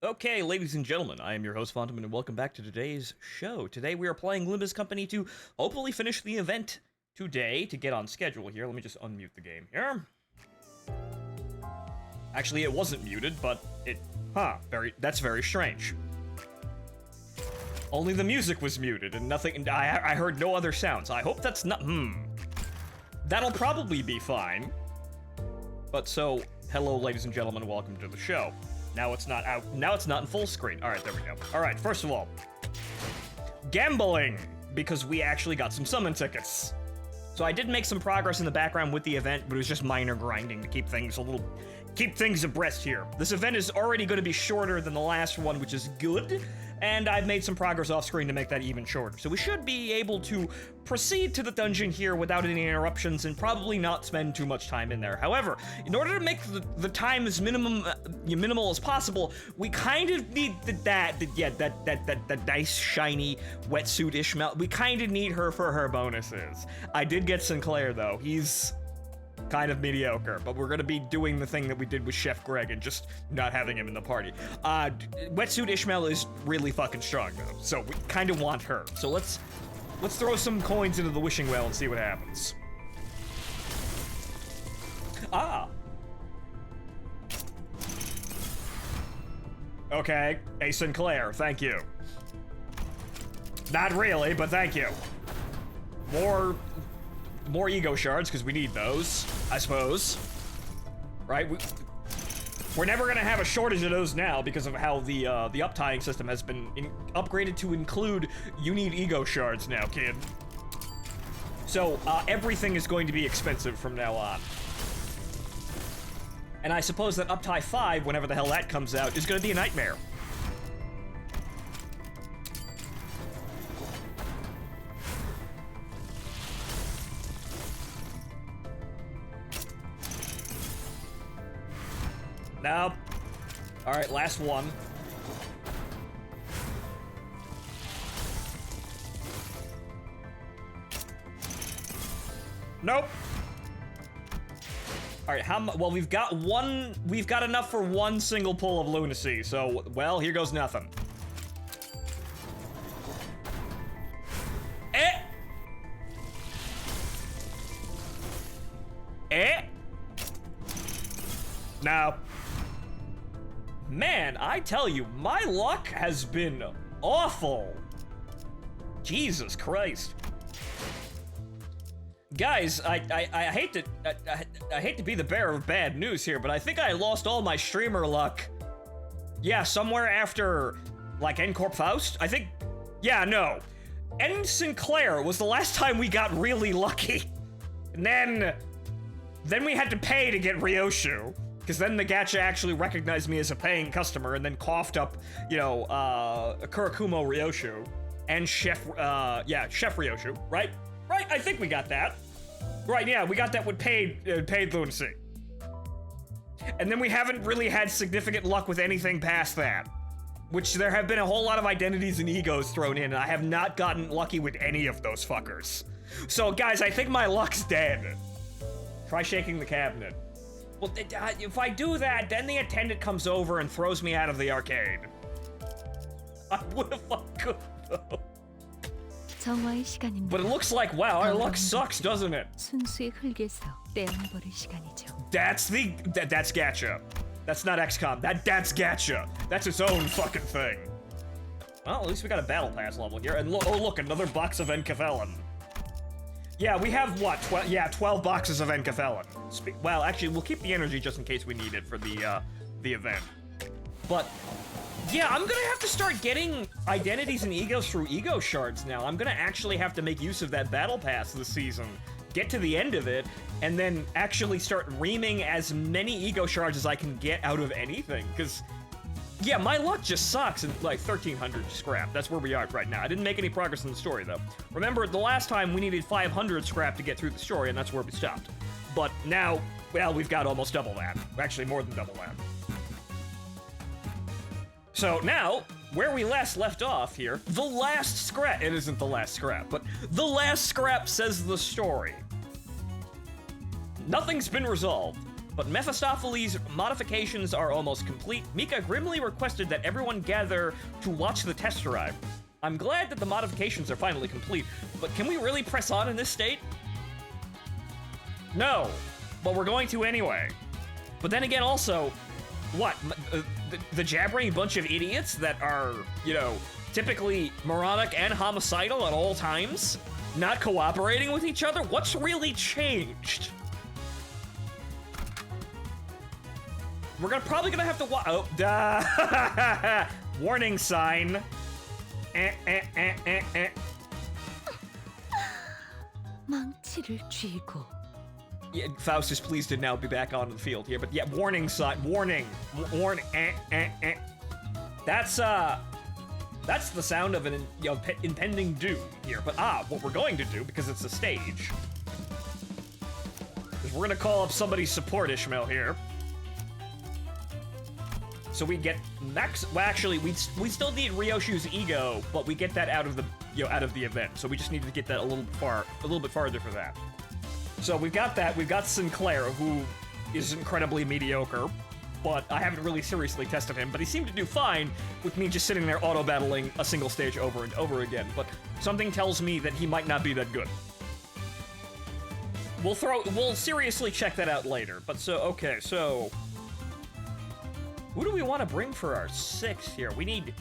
Okay, ladies and gentlemen, I am your host, Phontomen, and welcome back to today's show. Today we are playing Limbus Company to hopefully finish the event today to get on schedule here. Let me just unmute the game here. Actually, it wasn't muted, but that's very strange. Only the music was muted and nothing, and I heard no other sounds. I hope that's not, That'll probably be fine. But so, hello, ladies and gentlemen, welcome to the show. Now it's not out. Now it's not in full screen. All right, there we go. All right, first of all, gambling, because we actually got some summon tickets. So I did make some progress in the background with the event, but it was just minor grinding to keep things abreast here. This event is already going to be shorter than the last one, which is good, and I've made some progress off screen to make that even shorter. So we should be able to proceed to the dungeon here without any interruptions and probably not spend too much time in there. However, in order to make the time as minimal as possible, we kind of need that nice shiny wetsuit Ishmael. We kind of need her for her bonuses. I did get Sinclair though. He's kind of mediocre, but we're gonna be doing the thing that we did with Chef Greg and just not having him in the party. Wetsuit Ishmael is really fucking strong though, so we kind of want her. So let's throw some coins into the wishing well and see what happens. Okay, a Sinclair, thank you. Not really, but thank you. More ego shards, because we need those, I suppose. Right? We're never gonna have a shortage of those now because of how the uptying system has been upgraded to include you need ego shards now, kid. So, everything is going to be expensive from now on. And I suppose that uptie 5, whenever the hell that comes out, is gonna be a nightmare. Nope. All right, last one. Nope. All right, well, we've got enough for one single pull of lunacy, so, well, here goes nothing. No. Man, I tell you, my luck has been awful. Jesus Christ. Guys, I hate to be the bearer of bad news here, but I think I lost all my streamer luck. Yeah, somewhere after, like, N-Corp Faust? I think, yeah, no. N Sinclair was the last time we got really lucky. And then we had to pay to get Ryoshu. Because then the gacha actually recognized me as a paying customer and then coughed up, a Kurakumo Ryoshu and Chef Ryoshu, right? Right, I think we got that. Right, yeah, we got that with paid lunacy. And then we haven't really had significant luck with anything past that. Which there have been a whole lot of identities and egos thrown in, and I have not gotten lucky with any of those fuckers. So guys, I think my luck's dead. Try shaking the cabinet. Well, if I do that, then the attendant comes over and throws me out of the arcade. I would have fucked good, though. But it looks like, wow, our luck sucks, doesn't it? That's gacha. That's not XCOM. That's gacha. That's its own fucking thing. Well, at least we got a battle pass level here. And oh look, another box of Enkathelon. Yeah, we have what? 12 boxes of Enkathelon. Well, actually, we'll keep the energy just in case we need it for the event. But yeah, I'm gonna have to start getting identities and egos through ego shards now. I'm gonna actually have to make use of that battle pass this season, get to the end of it, and then actually start reaming as many ego shards as I can get out of anything. Because yeah, my luck just sucks in like 1,300 scrap. That's where we are right now. I didn't make any progress in the story though. Remember, the last time we needed 500 scrap to get through the story, and that's where we stopped. But now, well, we've got almost double that. Actually, more than double that. So now, where we last left off here, the last scrap, it isn't the last scrap, but the last scrap says the story. Nothing's been resolved. But Mephistopheles' modifications are almost complete. Mika grimly requested that everyone gather to watch the test drive. I'm glad that the modifications are finally complete, but can we really press on in this state? No, but we're going to anyway. But then again, also, what? The jabbering bunch of idiots that are, you know, typically moronic and homicidal at all times? Not cooperating with each other? What's really changed? We're probably gonna have to oh, duh. Warning sign. 망치를 쥐고. Yeah, Faustus, please to now be back on the field here, but yeah, warning sign, warning, warning, That's the sound of an impending doom here, but what we're going to do, because it's a stage, is we're gonna call up somebody's support, Ishmael, here. So we get max, well actually, we still need Ryoshu's ego, but we get that out of the, out of the event, so we just need to get that a little bit farther for that. So we've got that, we've got Sinclair, who is incredibly mediocre, but I haven't really seriously tested him, but he seemed to do fine with me just sitting there auto-battling a single stage over and over again, but something tells me that he might not be that good. We'll seriously check that out later, but okay, so... Who do we want to bring for our 6 here? We need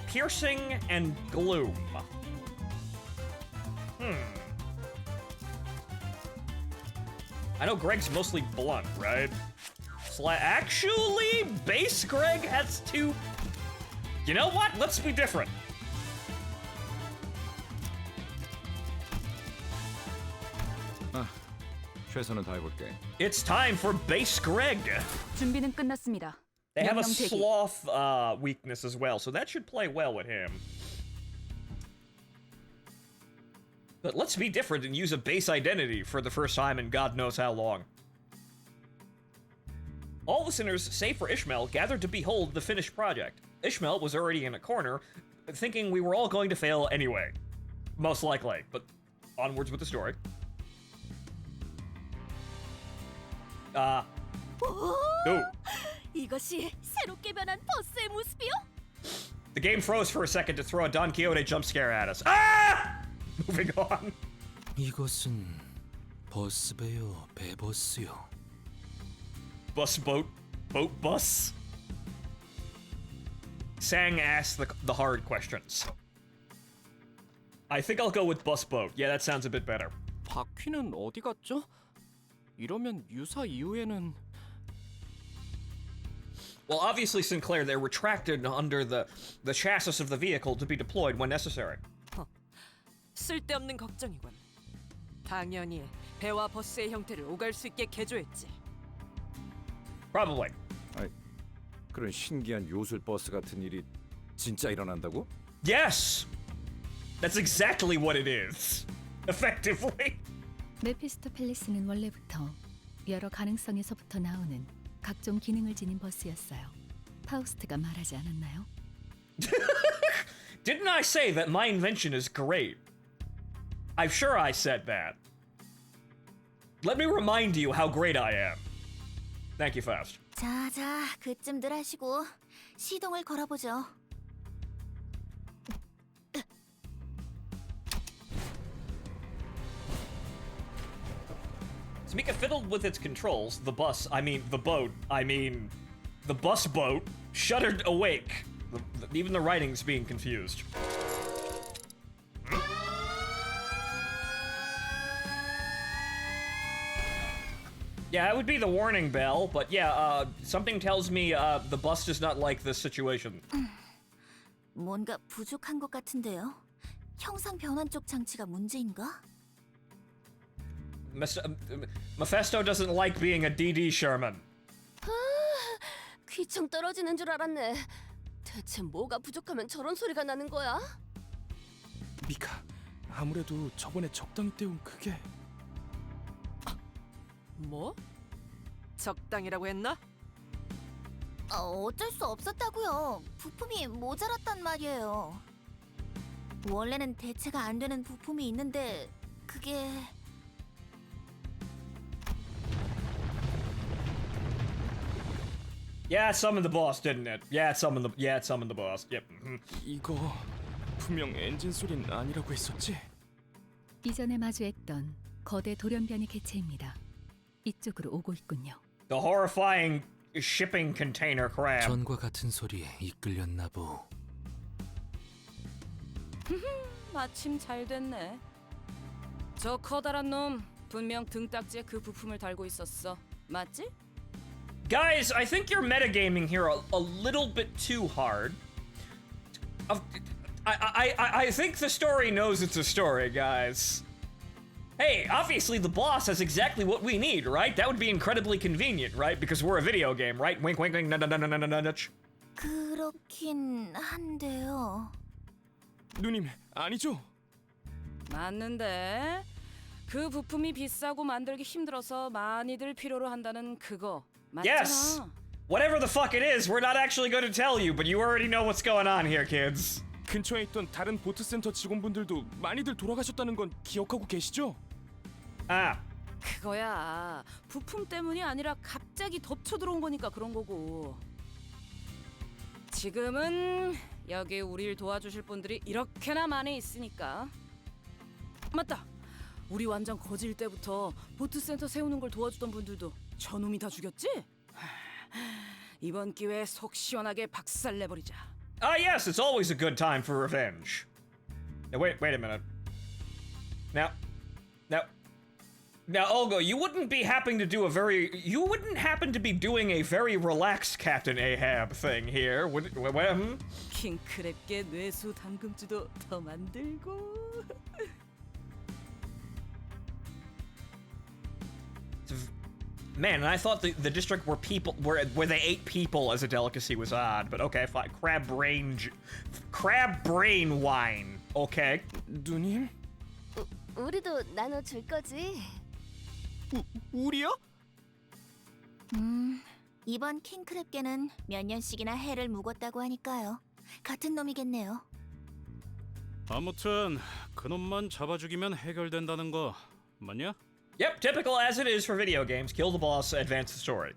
Piercing and Gloom. I know Greg's mostly blunt, right? Actually, Base Greg has 2... You know what? Let's be different. 최선을 다해볼게. It's time for Base Greg. 준비는 끝났습니다. They have a sloth weakness as well, so that should play well with him. But let's be different and use a base identity for the first time in God knows how long. All the sinners, save for Ishmael, gathered to behold the finished project. Ishmael was already in a corner, thinking we were all going to fail anyway. Most likely, but onwards with the story. Ooh. 이것이 새롭게 변한 버스의 모습이요? The game froze for a second to throw a Don Quixote jump scare at us. Ah! Moving on. 이것은 버스배요, 배버스요. Bus boat bus. Sang asked the hard questions. I think I'll go with bus boat. Yeah, that sounds a bit better. 바퀴는 어디 갔죠? 이러면 유사 이후에는 Well, obviously, Sinclair, they're retracted under the chassis of the vehicle to be deployed when necessary. 쓸데없는 걱정이군. 당연히 배와 버스의 형태를 오갈 수 있게 개조했지. Probably. 아이, 그런 신기한 요술 버스 같은 일이 진짜 일어난다고? Yes! That's exactly what it is. Effectively. 메피스토펠레스는 원래부터 여러 가능성에서부터 나오는 각종 기능을 지닌 버스였어요. 파우스트가 말하지 않았나요? Didn't I say that my invention is great? I'm sure I said that. Let me remind you how great I am. Thank you, Faust. 자, 그쯤들 하시고 시동을 걸어보죠. Mika fiddled with its controls. The bus boat, shuddered awake. Even the writing's being confused. Yeah, it would be the warning bell, but yeah, something tells me the bus does not like this situation. 뭔가 부족한 것 같은데요. 형상 변환 쪽 장치가 문제인가? Mephisto doesn't like being a DD Sherman. 귀청 떨어지는 줄 알았네. 대체 뭐가 부족하면 저런 소리가 나는 거야? 미카, 아무래도 저번에 적당히 때운 그게 뭐? 적당이라고 했나? 어쩔 수 없었다고요. 부품이 모자랐단 말이에요. 원래는 대체가 안 되는 부품이 있는데 그게 Yeah, it summoned the boss, didn't it? Yeah, it summoned the boss. Yep. 이거 분명 엔진 소린 아니라고 했었지? 이전에 마주했던 거대 돌연변이 개체입니다. 이쪽으로 오고 있군요. The horrifying shipping container crab. 전과 같은 소리에 이끌렸나 보. 마침 잘 됐네. 저 커다란 놈 분명 등딱지에 그 부품을 달고 있었어. 맞지? Guys, I think you're metagaming here a little bit too hard. I think the story knows it's a story, guys. Hey, obviously the boss has exactly what we need, right? That would be incredibly convenient, right? Because we're a video game, right? Wink, wink, wink, nudge. 그렇긴 한데요. 누님, 아니죠? 맞는데 그 부품이 비싸고 만들기 힘들어서 많이들 필요로 한다는 그거 맞잖아. Yes! Whatever the fuck it is, we're not actually going to tell you, but you already know what's going on here, kids. 근처에 있던 다른 보트센터 직원분들도 많이들 돌아가셨다는 건 기억하고 계시죠? Ah. 그거야 부품 때문이 아니라 갑자기 덮쳐 들어온 거니까 그런 거고. 지금은 여기 우리를 도와주실 분들이 이렇게나 많이 있으니까. 맞다. 우리 완전 거질 때부터 보트센터 세우는 걸 도와주던 분들도 저놈이 다 죽였지? 이번 기회에 속 시원하게 박살내버리자. Ah, yes, it's always a good time for revenge. Now, wait a minute. Now, Olga, you wouldn't happen to be doing a very relaxed Captain Ahab thing here, would? 킹크랩계 뇌수 담금주도 더 만들고. Man, and I thought the district where they ate people as a delicacy was odd, but okay, fine. Crab brain wine. Okay. 누님? 우리도 나눠줄 거지? 우리요? 이번 킹크랩계는 몇 년씩이나 해를 묵었다고 하니까요. 같은 놈이겠네요. 아무튼 그놈만 잡아 죽이면 해결된다는 거 맞냐? Yep, typical as it is for video games. Kill the boss, advance the story.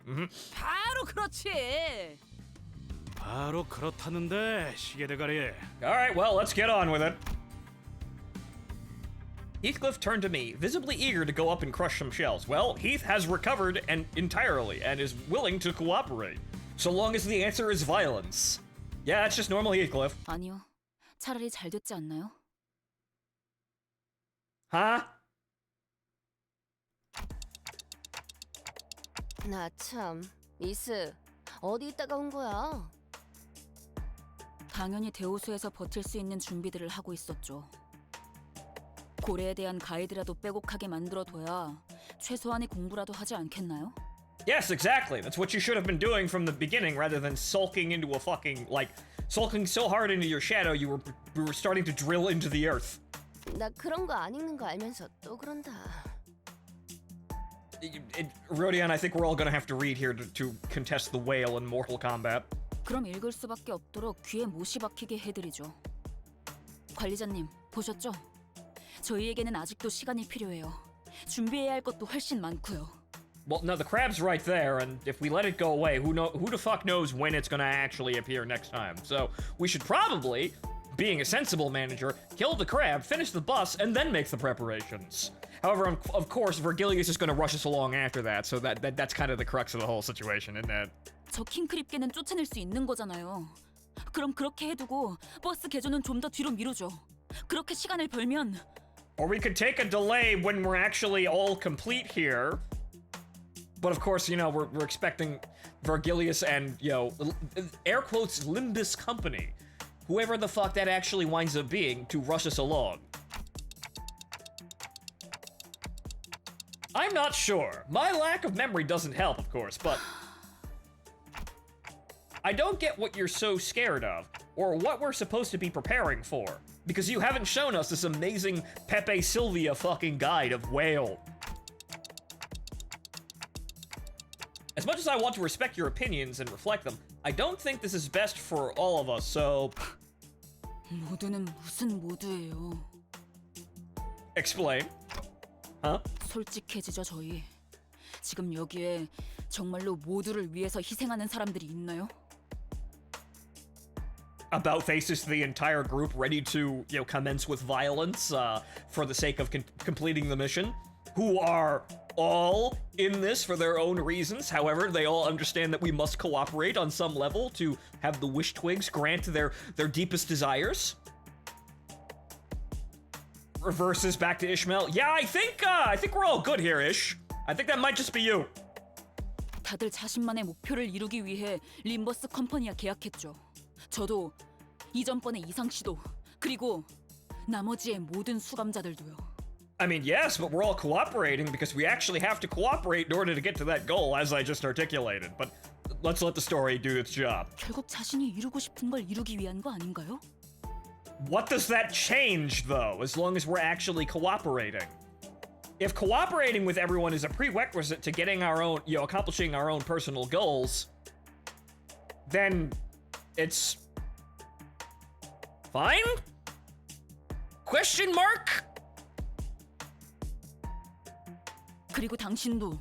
바로 그렇지. 바로 그렇다는데 시계대가리. All right, well, let's get on with it. Heathcliff turned to me, visibly eager to go up and crush some shells. Well, Heath has recovered entirely and is willing to cooperate, so long as the answer is violence. Yeah, it's just normal Heathcliff. 아니요. 차라리 잘 됐지 않나요? Huh? 나 참, 미스, 어디 있다가 온 거야? 당연히 대호수에서 버틸 수 있는 준비들을 하고 있었죠. 고래에 대한 가이드라도 빼곡하게 만들어둬야 최소한의 공부라도 하지 않겠나요? Yes, exactly. That's what you should have been doing from the beginning rather than sulking into a fucking, sulking so hard into your shadow you were starting to drill into the earth. 나 그런 거 안 읽는 거 알면서 또 그런다. Rodion, I think we're all gonna have to read here to contest the whale in Mortal Kombat. 그럼 읽을 수밖에 없도록 귀에 못이 박히게 해드리죠. 관리자님, 보셨죠? 저희에게는 아직도 시간이 필요해요. 준비해야 할 것도 훨씬 많고요. Well, no, the crab's right there, and if we let it go away, who the fuck knows when it's gonna actually appear next time? So we should probably, being a sensible manager, kill the crab, finish the bus, and then make the preparations. However, of course, Vergilius is gonna rush us along after that, so that's kind of the crux of the whole situation, isn't it? 저 킹크립계는 쫓아낼 수 있는 거잖아요. 그럼 그렇게 해두고 버스 개조는 좀 더 뒤로 미루죠. 그렇게 시간을 벌면. Or we could take a delay when we're actually all complete here. But of course, we're expecting Vergilius and, air quotes, Limbus company, whoever the fuck that actually winds up being, to rush us along. I'm not sure. My lack of memory doesn't help, of course, but I don't get what you're so scared of, or what we're supposed to be preparing for, because you haven't shown us this amazing Pepe Sylvia fucking guide of whale. As much as I want to respect your opinions and reflect them, I don't think this is best for all of us, so... 모두는 무슨 모두예요? Explain. Huh? 솔직해지죠, 저희. 지금 여기에 정말로 모두를 위해서 희생하는 사람들이 있나요? About faces the entire group ready to, commence with violence for the sake of completing the mission, who are all in this for their own reasons. However, they all understand that we must cooperate on some level to have the wish twigs grant their deepest desires. Reverses back to Ishmael. Yeah, I think we're all good here, Ish. I think that might just be you. 다들 자신만의 목표를 이루기 위해 림버스 컴퍼니와 계약했죠. 저도 이전번의 이상 씨도 그리고 나머지의 모든 수감자들도요. I mean, yes, but we're all cooperating because we actually have to cooperate in order to get to that goal, as I just articulated. But let's let the story do its job. 결국 자신이 이루고 싶은 걸 이루기 위한 거 아닌가요? What does that change, though, as long as we're actually cooperating? If cooperating with everyone is a prerequisite to getting our own, accomplishing our own personal goals, then it's fine? Question mark? 그리고 당신도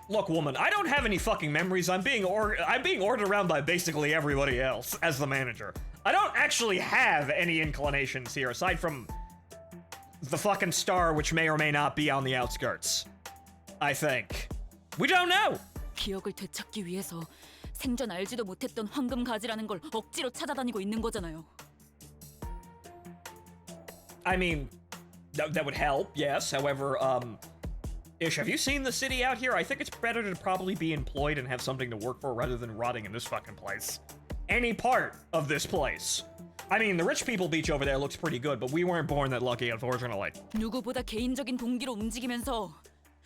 Look, woman, I don't have any fucking memories. I'm being ordered around by basically everybody else as the manager. I don't actually have any inclinations here aside from the fucking star, which may or may not be on the outskirts. I think. We don't know. 기억을 되찾기 위해서 생전 알지도 못했던 황금 가지라는 걸 억지로 찾아다니고 있는 거잖아요. I mean, that would help, yes. However, Ish, have you seen the city out here? I think it's better to probably be employed and have something to work for rather than rotting in this fucking place. Any part of this place. I mean, the rich people beach over there looks pretty good, but we weren't born that lucky, unfortunately. 누구보다 개인적인 동기로 움직이면서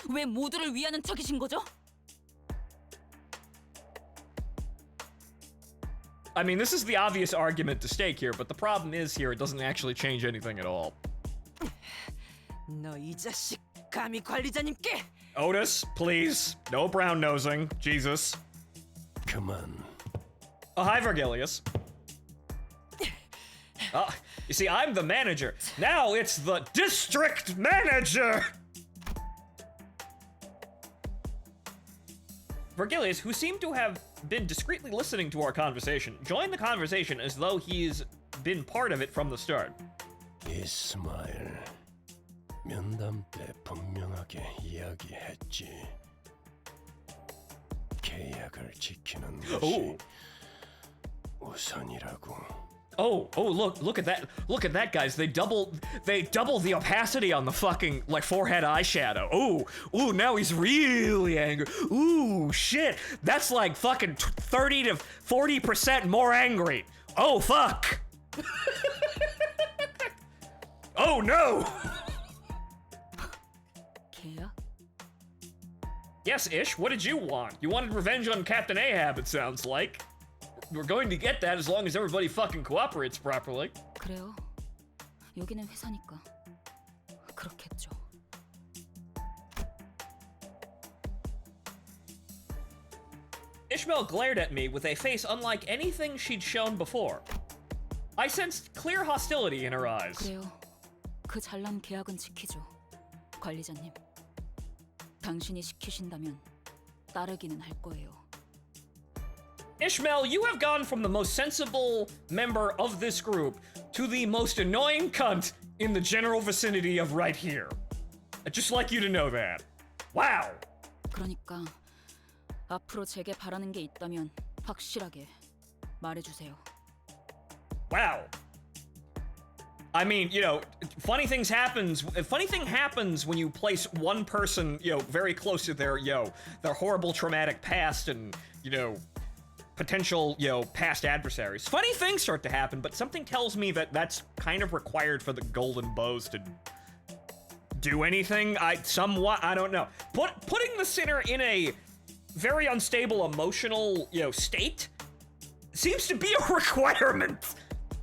왜 모두를 위하는 척이신 거죠? I mean, this is the obvious argument to stake here, but the problem is here, it doesn't actually change anything at all. 너 이 자식 감히 관리자님께! Otis, please. No brown nosing. Jesus. 그만. Oh, hi, Vergilius. You see, I'm the manager. Now it's the district manager! Vergilius, who seemed to have been discreetly listening to our conversation, joined the conversation as though he's been part of it from the start. 이스마일, 면담 때 분명하게 이야기했지. 계약을 지키는 것이 우선이라고. Look at that. Look at that, guys. They double the opacity on the fucking, forehead eyeshadow. Ooh, now he's really angry. Ooh, shit. That's like fucking 30 to 40% more angry. Oh, fuck. Oh, no. 걔야? Yes, Ish, what did you want? You wanted revenge on Captain Ahab, it sounds like. We're going to get that as long as everybody fucking cooperates properly. 그래요. 여기는 회사니까 그렇겠죠. Ishmael glared at me with a face unlike anything she'd shown before. I sensed clear hostility in her eyes. 그래요. 그 잘난 계약은 지키죠. 관리자님. 당신이 시키신다면 따르기는 할 거예요. Ishmael, you have gone from the most sensible member of this group to the most annoying cunt in the general vicinity of right here. I'd just like you to know that. Wow! 그러니까 앞으로 제게 바라는 게 있다면 확실하게 말해주세요. Wow. I mean, funny thing happens when you place one person, very close to their horrible traumatic past and, potential, past adversaries. Funny things start to happen, but something tells me that that's kind of required for the golden bows to do anything. I don't know. Putting the sinner in a very unstable emotional, state seems to be a requirement.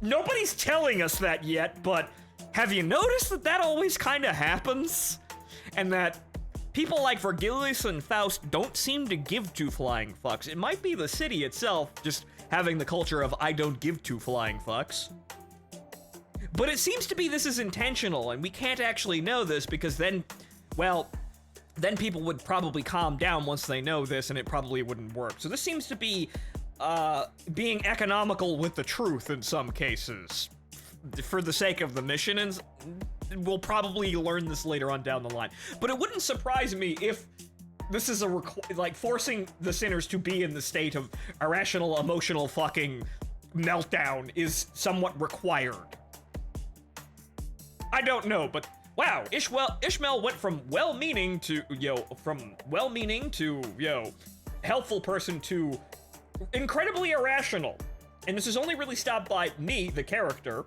Nobody's telling us that yet, but have you noticed that always kind of happens? And that people like Vergilius and Faust don't seem to give two flying fucks. It might be the city itself just having the culture of I don't give two flying fucks. But it seems to be this is intentional, and we can't actually know this because then, well, then people would probably calm down once they know this, and it probably wouldn't work. So this seems to be being economical with the truth in some cases, for the sake of the mission, and we'll probably learn this later on down the line. But it wouldn't surprise me if this is like forcing the sinners to be in the state of irrational, emotional fucking meltdown is somewhat required. I don't know, but wow, Ishmael went from well-meaning to, helpful person to incredibly irrational. And this is only really stopped by me, the character,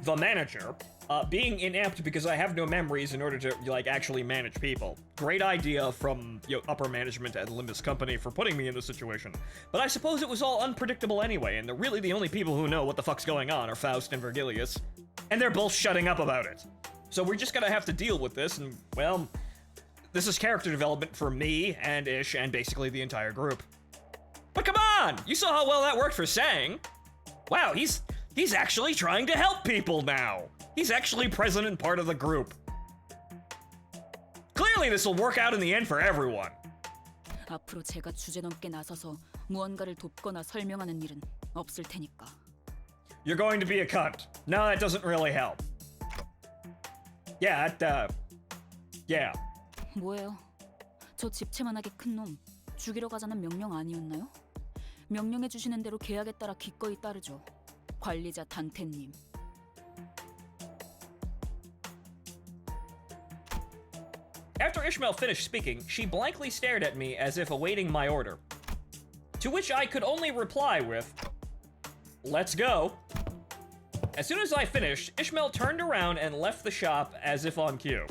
the manager, being inept because I have no memories in order to, like, actually manage people. Great idea from, upper management at Limbus Company for putting me in this situation. But I suppose it was all unpredictable anyway, and really the only people who know what the fuck's going on are Faust and Virgilius. And they're both shutting up about it. So we're just gonna have to deal with this, and, well, this is character development for me and Ish and basically the entire group. But come on! You saw how well that worked for Sang. Wow, he's actually trying to help people now. He's actually present and part of the group. Clearly this will work out in the end for everyone. 앞으로 제가 주제넘게 나서서 무언가를 돕거나 설명하는 일은 없을 테니까. You're going to be a cunt. No, that doesn't really help. Yeah, yeah. 뭐예요? 저 집채만하게 큰 놈 죽이러 가자는 명령 아니었나요? 명령해 주시는 대로 계약에 따라 기꺼이 따르죠. 관리자 단테님. After Ishmael finished speaking, she blankly stared at me as if awaiting my order. To which I could only reply with, "Let's go." As soon as I finished, Ishmael turned around and left the shop as if on cue.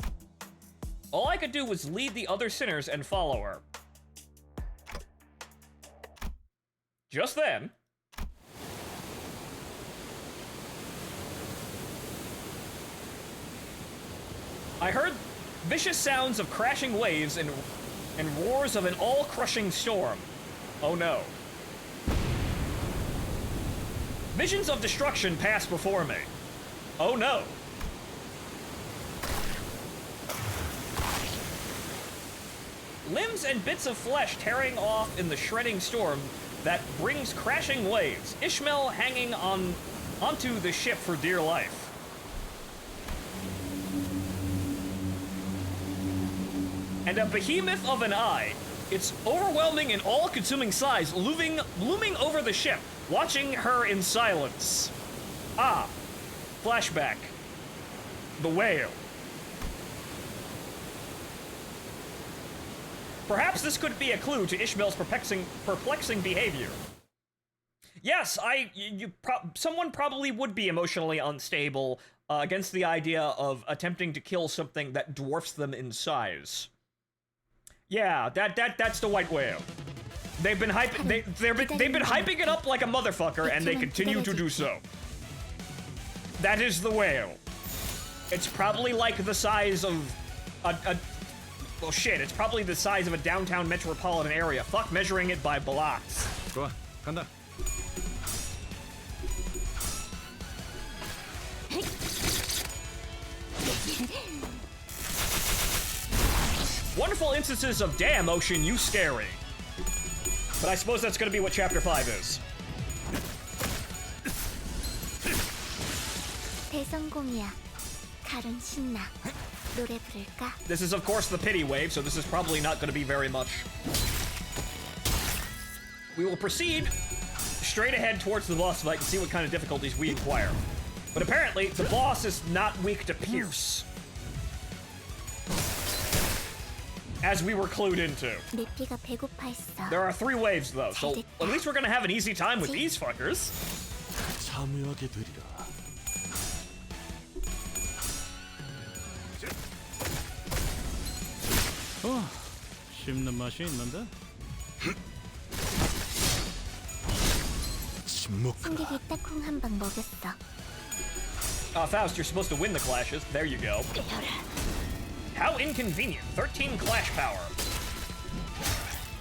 All I could do was lead the other sinners and follow her. Just then, I heard vicious sounds of crashing waves and roars of an all-crushing storm. Oh no. Visions of destruction passed before me. Oh no. Limbs and bits of flesh tearing off in the shredding storm that brings crashing waves. Ishmael hanging onto the ship for dear life. And a behemoth of an eye, its overwhelming and all-consuming size looming over the ship, watching her in silence. Ah, flashback. The whale. Perhaps this could be a clue to Ishmael's perplexing behavior. Yes, someone probably would be emotionally unstable against the idea of attempting to kill something that dwarfs them in size. Yeah, that's the white whale. They've been hyping it up like a motherfucker, and they continue to do so. That is the whale. It's probably like the size of well, shit, it's probably the size of a downtown metropolitan area. Fuck measuring it by blocks. 좋아, 간다. Wonderful instances of damn ocean, you scary. But I suppose that's gonna be what chapter 5 is. 대성공이야. 가론 신나. 노래 부를까? This is of course the pity wave, so this is probably not gonna be very much. We will proceed straight ahead towards the boss fight and see what kind of difficulties we acquire. But apparently, the boss is not weak to pierce. As we were clued into. 내 피가 배고파했어. There are 3 waves though, so at least we're gonna have an easy time with these fuckers. 참여하게 되리라. 씹는 맛이 있는데? 승객이 딱콩 한 방 먹였어. Faust, you're supposed to win the clashes. There you go. How inconvenient. 13 clash power.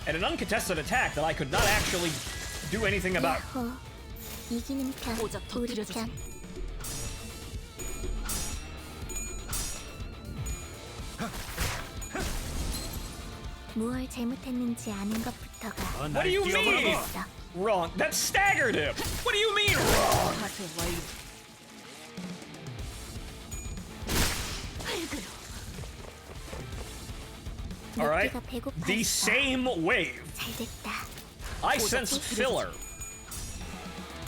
And an uncontested attack that I could not actually do anything about. 야호. 이기는 편, 고작 우리 터뜨려주지. 편. 무얼 잘못했는지 아는 것부터가 What do you mean? Wrong. That staggered him. What do you mean wrong? 파세 완료. All right. 내가 배고팠어. The same wave. 잘됐다. I sense filler.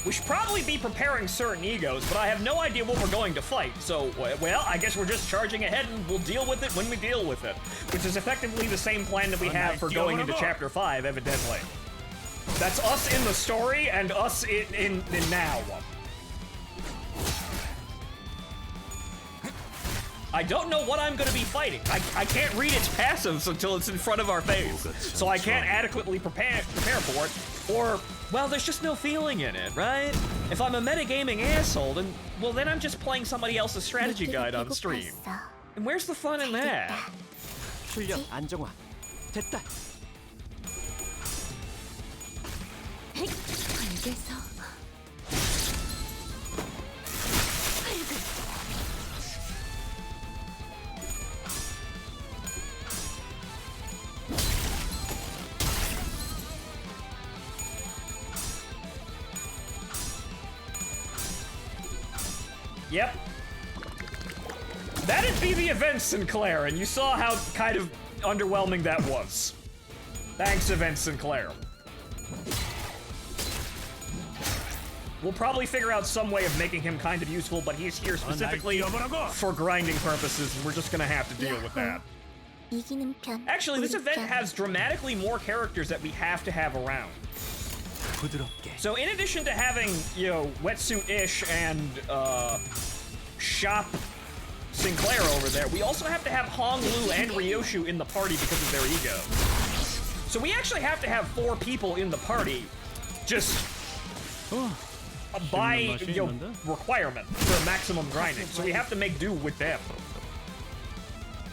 We should probably be preparing certain egos, but I have no idea what we're going to fight. So, well, I guess we're just charging ahead and we'll deal with it when we deal with it. Which is effectively the same plan that we have for going into Chapter 5, evidently. That's us in the story and us in now. I don't know what I'm going to be fighting. I can't read its passives until it's in front of our face. So I can't adequately prepare for it. Or, well, there's just no feeling in it, right? If I'm a metagaming asshole, then I'm just playing somebody else's strategy guide on stream. And where's the fun in that? 출력 안정화. 됐다. 알겠어. Yep. That'd be the event, Sinclair, and you saw how kind of underwhelming that was. Thanks, Event Sinclair. We'll probably figure out some way of making him kind of useful, but he's here specifically for grinding purposes, and we're just gonna have to deal with that. 이기는 편. Actually, this event has dramatically more characters that we have to have around. 부드럽게. So in addition to having, you know, Wetsuit-ish and Shop Sinclair over there, we also have to have Honglu and Ryoshu in the party because of their ego. So we actually have to have 4 people in the party, just by, you know, requirement for maximum grinding. So we have to make do with them.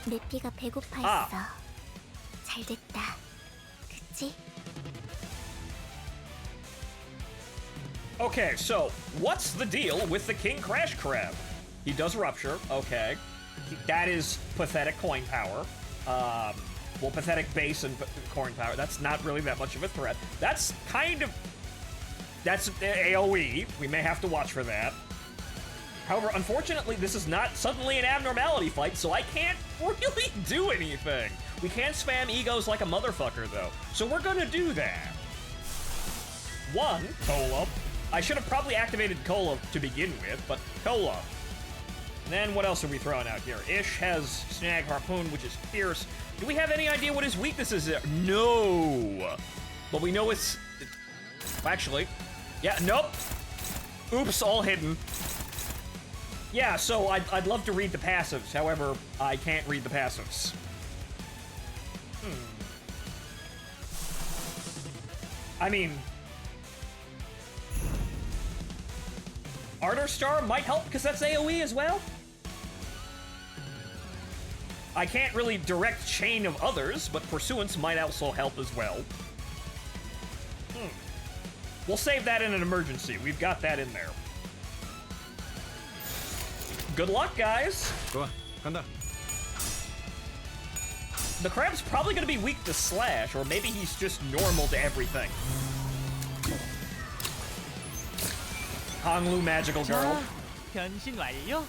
내 피가 배고파 있어. 잘됐다. 그치? Okay, so what's the deal with the King Crash Crab? He does rupture, okay. That is pathetic coin power. Well, pathetic base and coin power. That's not really that much of a threat. That's kind of... That's AoE. We may have to watch for that. However, unfortunately, this is not suddenly an abnormality fight, so I can't really do anything. We can't spam egos like a motherfucker, though. So we're gonna do that. 1, Cola. I should have probably activated Cola to begin with, but Cola. And then what else are we throwing out here? Ish has Snag Harpoon, which is fierce. Do we have any idea what his weaknesses are? No. But we know it's... Actually. Yeah, nope. Oops, all hidden. Yeah, so I'd love to read the passives. However, I can't read the passives. I mean... Ardor Star might help because that's AoE as well. I can't really direct chain of others, but Pursuance might also help as well. We'll save that in an emergency. We've got that in there. Good luck, guys. 좋아, 간다. The crab's probably going to be weak to slash, or maybe he's just normal to everything. Honglu Magical Girl. 변신 완료.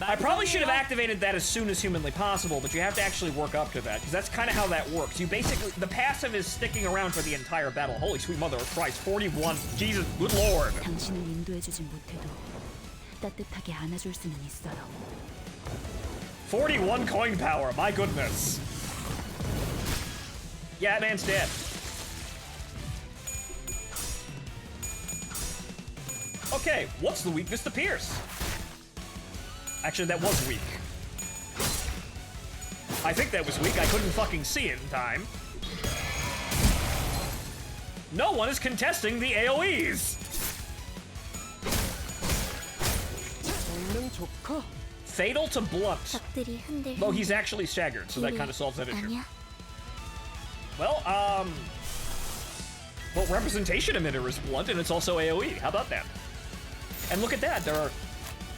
I probably should have activated that as soon as humanly possible, but you have to actually work up to that, because that's kind of how that works. You basically, the passive is sticking around for the entire battle. Holy sweet mother of Christ, 41. Jesus, good lord. 당신을 인도해주진 못해도 따뜻하게 안아줄 수는 있어요. 41 coin power, my goodness. Yeah, that man's dead. Okay, what's the weakness to Pierce? Actually, that was weak. I think that was weak. I couldn't fucking see it in time. No one is contesting the AoEs. Fatal to blunt. 적들이 흔들흔들. Though he's actually staggered, so that kind of solves that issue. 아니야. Well, well, representation emitter is blunt, and it's also AoE. How about that? And look at that.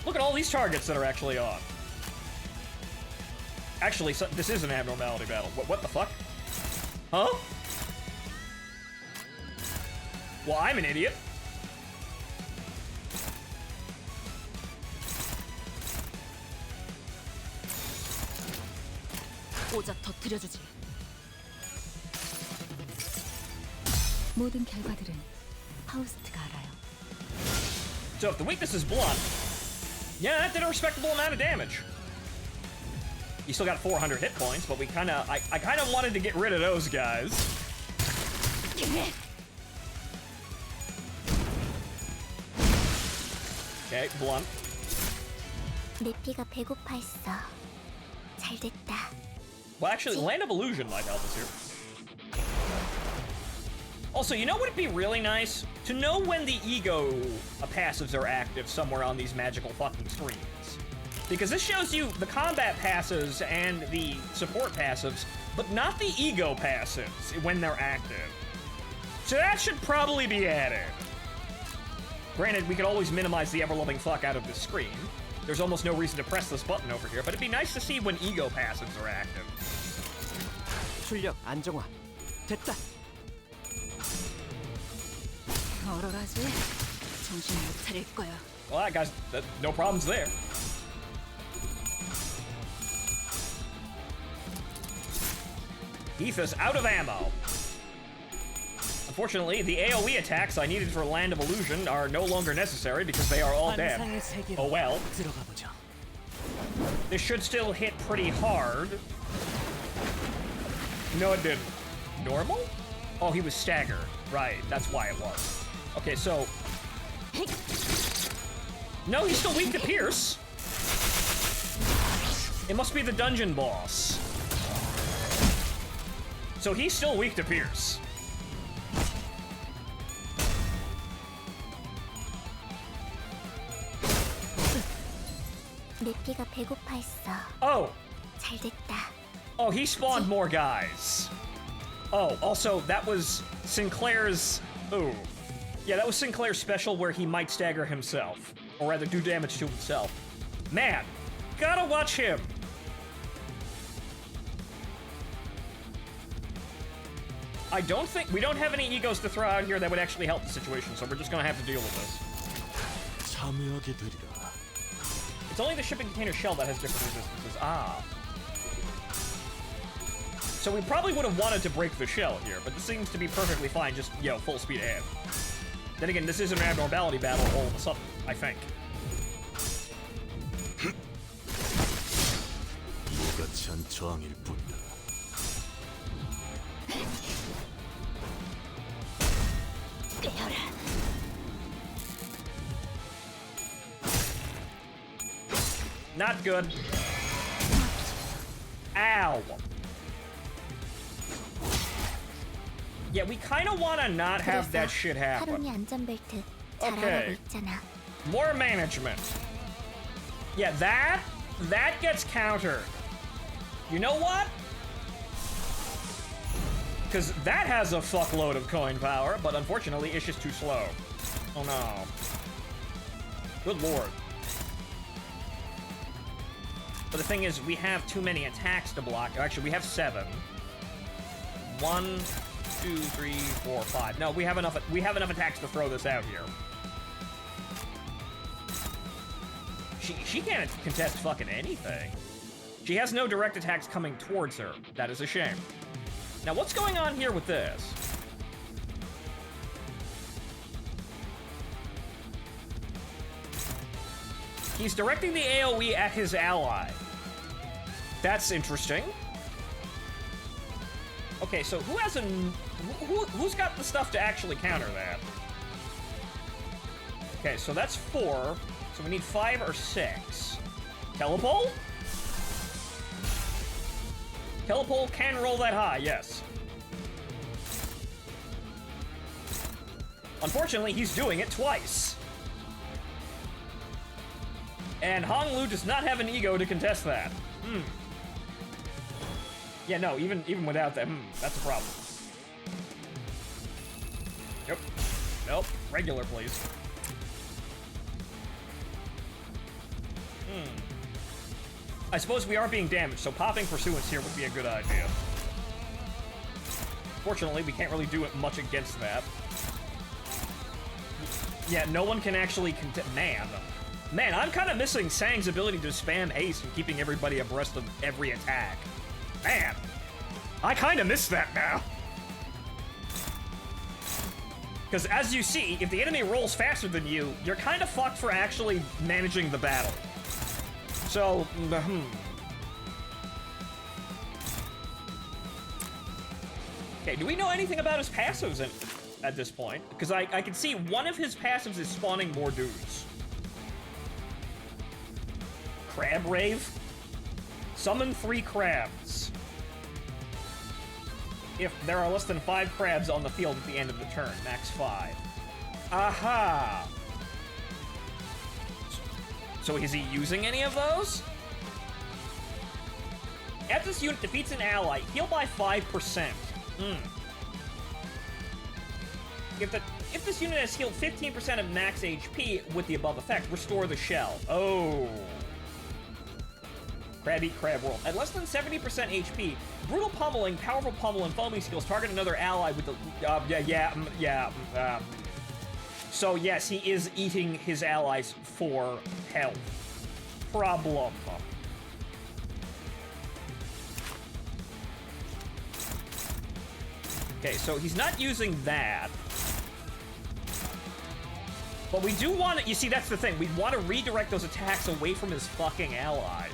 Look at all these targets that are actually on. Actually, so, this is an abnormality battle. What the fuck? Huh? Well, I'm an idiot. 오작 터뜨려주지. 모든 결과들은 파우스트가 알아요. So if the weakness is blunt, yeah, that did a respectable amount of damage. You still got 400 hit points, but I kind of wanted to get rid of those guys. Okay, blunt. 내 피가 배고파했어. 잘 됐다. Well, actually, Land of Illusion might help us here. Also, you know what would be really nice? To know when the ego passives are active somewhere on these magical fucking screens. Because this shows you the combat passives and the support passives, but not the ego passives when they're active. So that should probably be added. Granted, we could always minimize the ever-loving fuck out of this screen. There's almost no reason to press this button over here, but it'd be nice to see when ego passives are active. 출력 안정화. 됐다. 얼얼하지? 정신 못 차릴 거야. Well, that guy's no problems there. Etha's out of ammo. Unfortunately, the AoE attacks I needed for Land of Illusion are no longer necessary because they are all dead. Oh well. This should still hit pretty hard. No, it didn't. Normal? Oh, he was staggered. Right, that's why it was. Okay, so... No, he's still weak to Pierce. It must be the dungeon boss. So he's still weak to Pierce. 내 피가 배고파했어. Oh. 잘 됐다. Oh, he spawned more guys. Oh, also, that was Sinclair's... Ooh. Yeah, that was Sinclair's special where he might stagger himself. Or rather, do damage to himself. Man, gotta watch him. I don't think... We don't have any egos to throw out here that would actually help the situation, so we're just gonna have to deal with this. 참여하게 되리라. It's only the shipping container shell that has different resistances. Ah. So we probably would have wanted to break the shell here, but this seems to be perfectly fine, just, you know, full speed ahead. Then again, this is an abnormality battle all of a sudden, I think. 이같이 한 저항일 뿐이다. Not good. Ow. Yeah, we kind of want to not have that shit happen. 하론이 안전벨트 잘 Okay. 알아고 있잖아. More management. Yeah, that gets countered. You know what? Because that has a fuckload of coin power, but unfortunately, it's just too slow. Oh no. Good lord. But the thing is, we have too many attacks to block. Actually, we have 7. 1, 2, 3, 4, 5. No, we have enough attacks to throw this out here. She can't contest fucking anything. She has no direct attacks coming towards her. That is a shame. Now, what's going on here with this? He's directing the AoE at his ally. That's interesting. Okay, so who has who's got the stuff to actually counter that? Okay, so that's 4. So we need 5 or 6. Telepole? Telepole can roll that high, yes. Unfortunately, he's doing it twice. And Hong Lu does not have an ego to contest that. Yeah, no, even without that, that's a problem. Yep. Nope. Regular, please. I suppose we are being damaged, so popping Pursuance here would be a good idea. Fortunately, we can't really do it much against that. Yeah, no one can actually Man, I'm kind of missing Sang's ability to spam haste and keeping everybody abreast of every attack. Man, I kind of miss that now. Because as you see, if the enemy rolls faster than you, you're kind of fucked for actually managing the battle. So, Okay, do we know anything about his passives at this point? Because I can see one of his passives is spawning more dudes. Crab Rave? Summon 3 crabs. If there are less than 5 crabs on the field at the end of the turn, max 5. Aha! So is he using any of those? If this unit defeats an ally, heal by 5%. If this unit has healed 15% of max HP with the above effect, restore the shell. Oh. Crab eat, crab roll. At less than 70% HP, brutal pummeling, powerful pummel, and foaming skills target another ally with the. So yes, he is eating his allies for health. Problem. Okay, so he's not using that. But we do want to, you see, that's the thing. We want to redirect those attacks away from his fucking allies.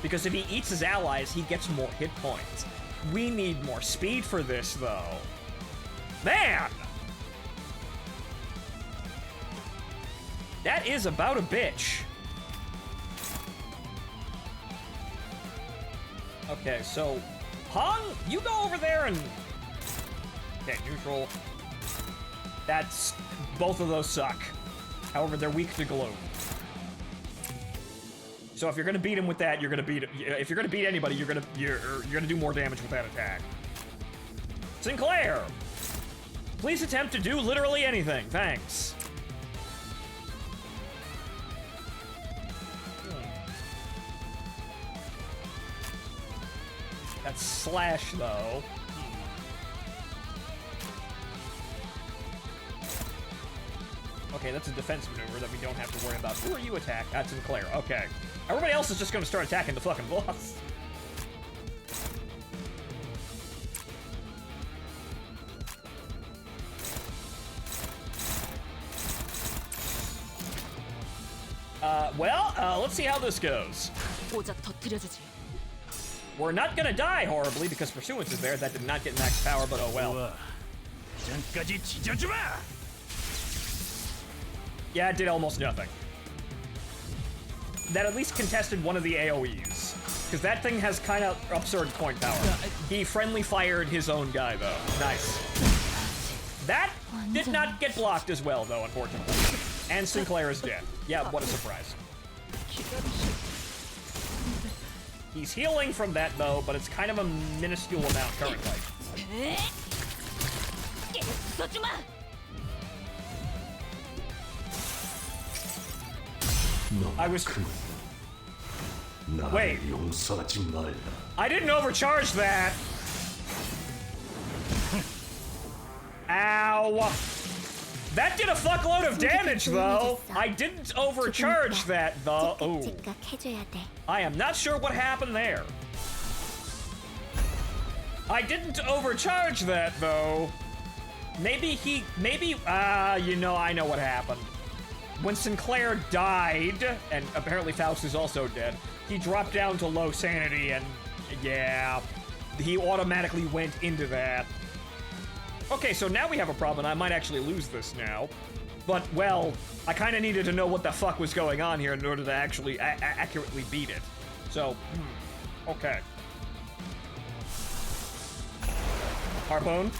Because if he eats his allies, he gets more hit points. We need more speed for this, though. Man! That is about a bitch. Okay, so, Hong, you go over there and... Okay, neutral. That's... Both of those suck. However, they're weak to gloom. So if you're gonna beat him with that, you're gonna beat... If you're gonna beat anybody, you're gonna do more damage with that attack. Sinclair! Please attempt to do literally anything. Thanks. That's slash, though. Okay, that's a defense maneuver that we don't have to worry about. Who are you attacking? That's Sinclair. Okay. Everybody else is just gonna start attacking the fucking boss. Let's see how this goes. We're not gonna die horribly because Pursuance is there. That did not get max power, but oh well. Yeah, it did almost nothing. That at least contested one of the AoEs. Because that thing has kind of absurd point power. He friendly fired his own guy, though. Nice. That did not get blocked as well, though, unfortunately. And Sinclair is dead. Yeah, what a surprise. He's healing from that, though, but it's kind of a minuscule amount currently. I was... Wait. I didn't overcharge that! Ow! That did a fuckload of damage, though! I didn't overcharge that, though. Oh. I am not sure what happened there. I didn't overcharge that, though. Maybe, you know, I know what happened. When Sinclair died, and apparently Faust is also dead, he dropped down to low sanity, and yeah, he automatically went into that. Okay, so now we have a problem, and I might actually lose this now. But, well, I kind of needed to know what the fuck was going on here in order to actually accurately beat it. So, okay. Harpoon.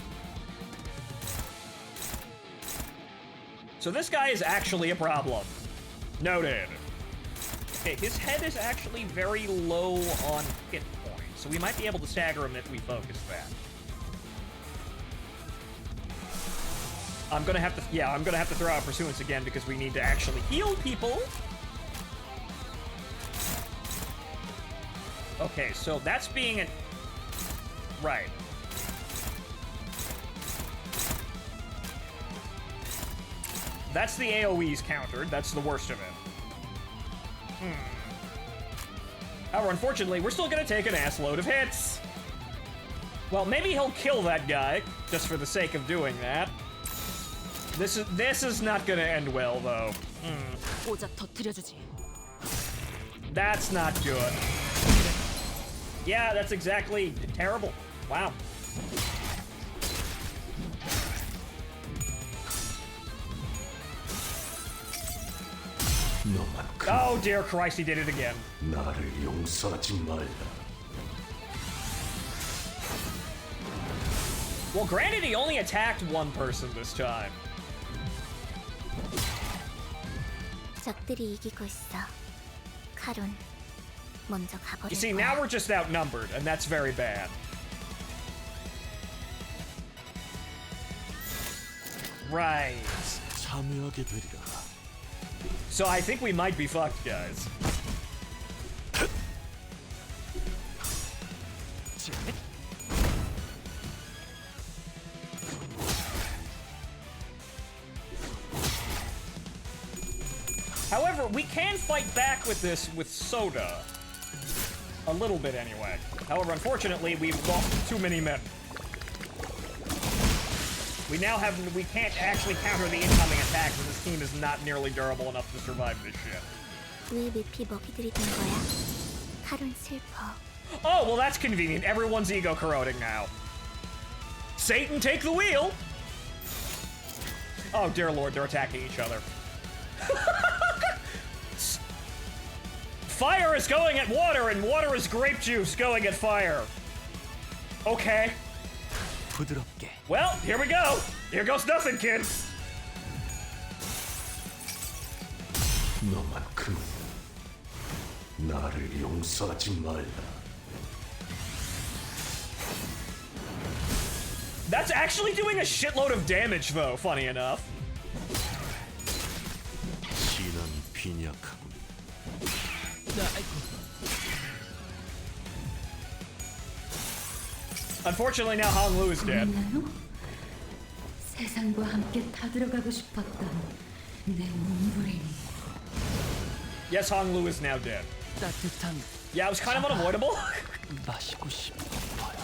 So this guy is actually a problem. Noted. Okay, his head is actually very low on hit points, so we might be able to stagger him if we focus that. I'm gonna have to throw out Pursuance again because we need to actually heal people. Okay, so that's being right. That's the AoE's countered. That's the worst of it. However, unfortunately, we're still gonna take an ass load of hits. Well, maybe he'll kill that guy, just for the sake of doing that. This is not gonna end well, though. 오작 터뜨려주지. That's not good. Yeah, that's exactly terrible. Wow. Oh, dear Christ, he did it again. 나를 용서하지 말라. Well, granted, he only attacked one person this time. 적들이 이기고 있어. 카론, 먼저 가버릴 You see, 거야. now we're just outnumbered, and that's very bad. Right. 참여하게 되리라. So I think we might be fucked, guys. However, we can fight back with this with Soda. A little bit, anyway. However, unfortunately, we've lost too many men. We can't actually counter the incoming attacks, and this team is not nearly durable enough to survive this shit. 왜 늪이 먹이 들이던 거야? 카론 슬퍼. Oh, well, that's convenient. Everyone's ego corroding now. Satan, take the wheel! Oh, dear lord, they're attacking each other. Fire is going at water, and water is grape juice going at fire. Okay. 부드럽게. Well, here we go. Here goes nothing, kids. 너만큼 나를 용서하지 말라. That's actually doing a shitload of damage, though, funny enough. 신앙이 빈약하군. Unfortunately, now Hong Lu is dead. 나노? 세상과 함께 타들어가고 싶었던 내 몸부림이. Yes, Hong Lu is now dead. 따뜻한 Yeah, it was kind of unavoidable. 마시고 싶어요.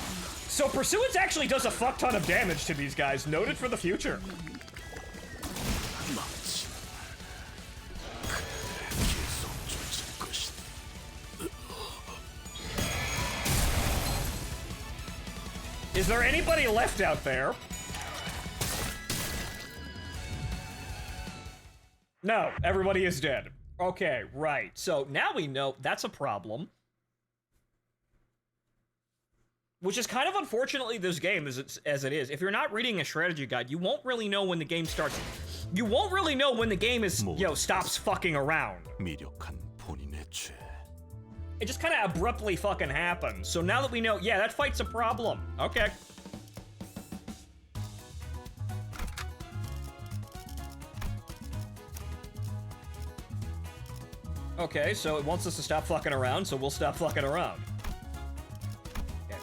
So Pursuance actually does a fuck ton of damage to these guys, noted for the future. 마치 계속 쫓을 것이다. Is there anybody left out there? No, everybody is dead. Okay, right. So now we know that's a problem. Which is kind of unfortunately this game as it is. If you're not reading a strategy guide, you won't really know when the game starts. You won't really know when the game is, stops fucking around. 미력한 본인의 죄. It just kind of abruptly fucking happens. So now that we know, yeah, that fight's a problem. Okay. Okay, so it wants us to stop fucking around, so we'll stop fucking around. Okay.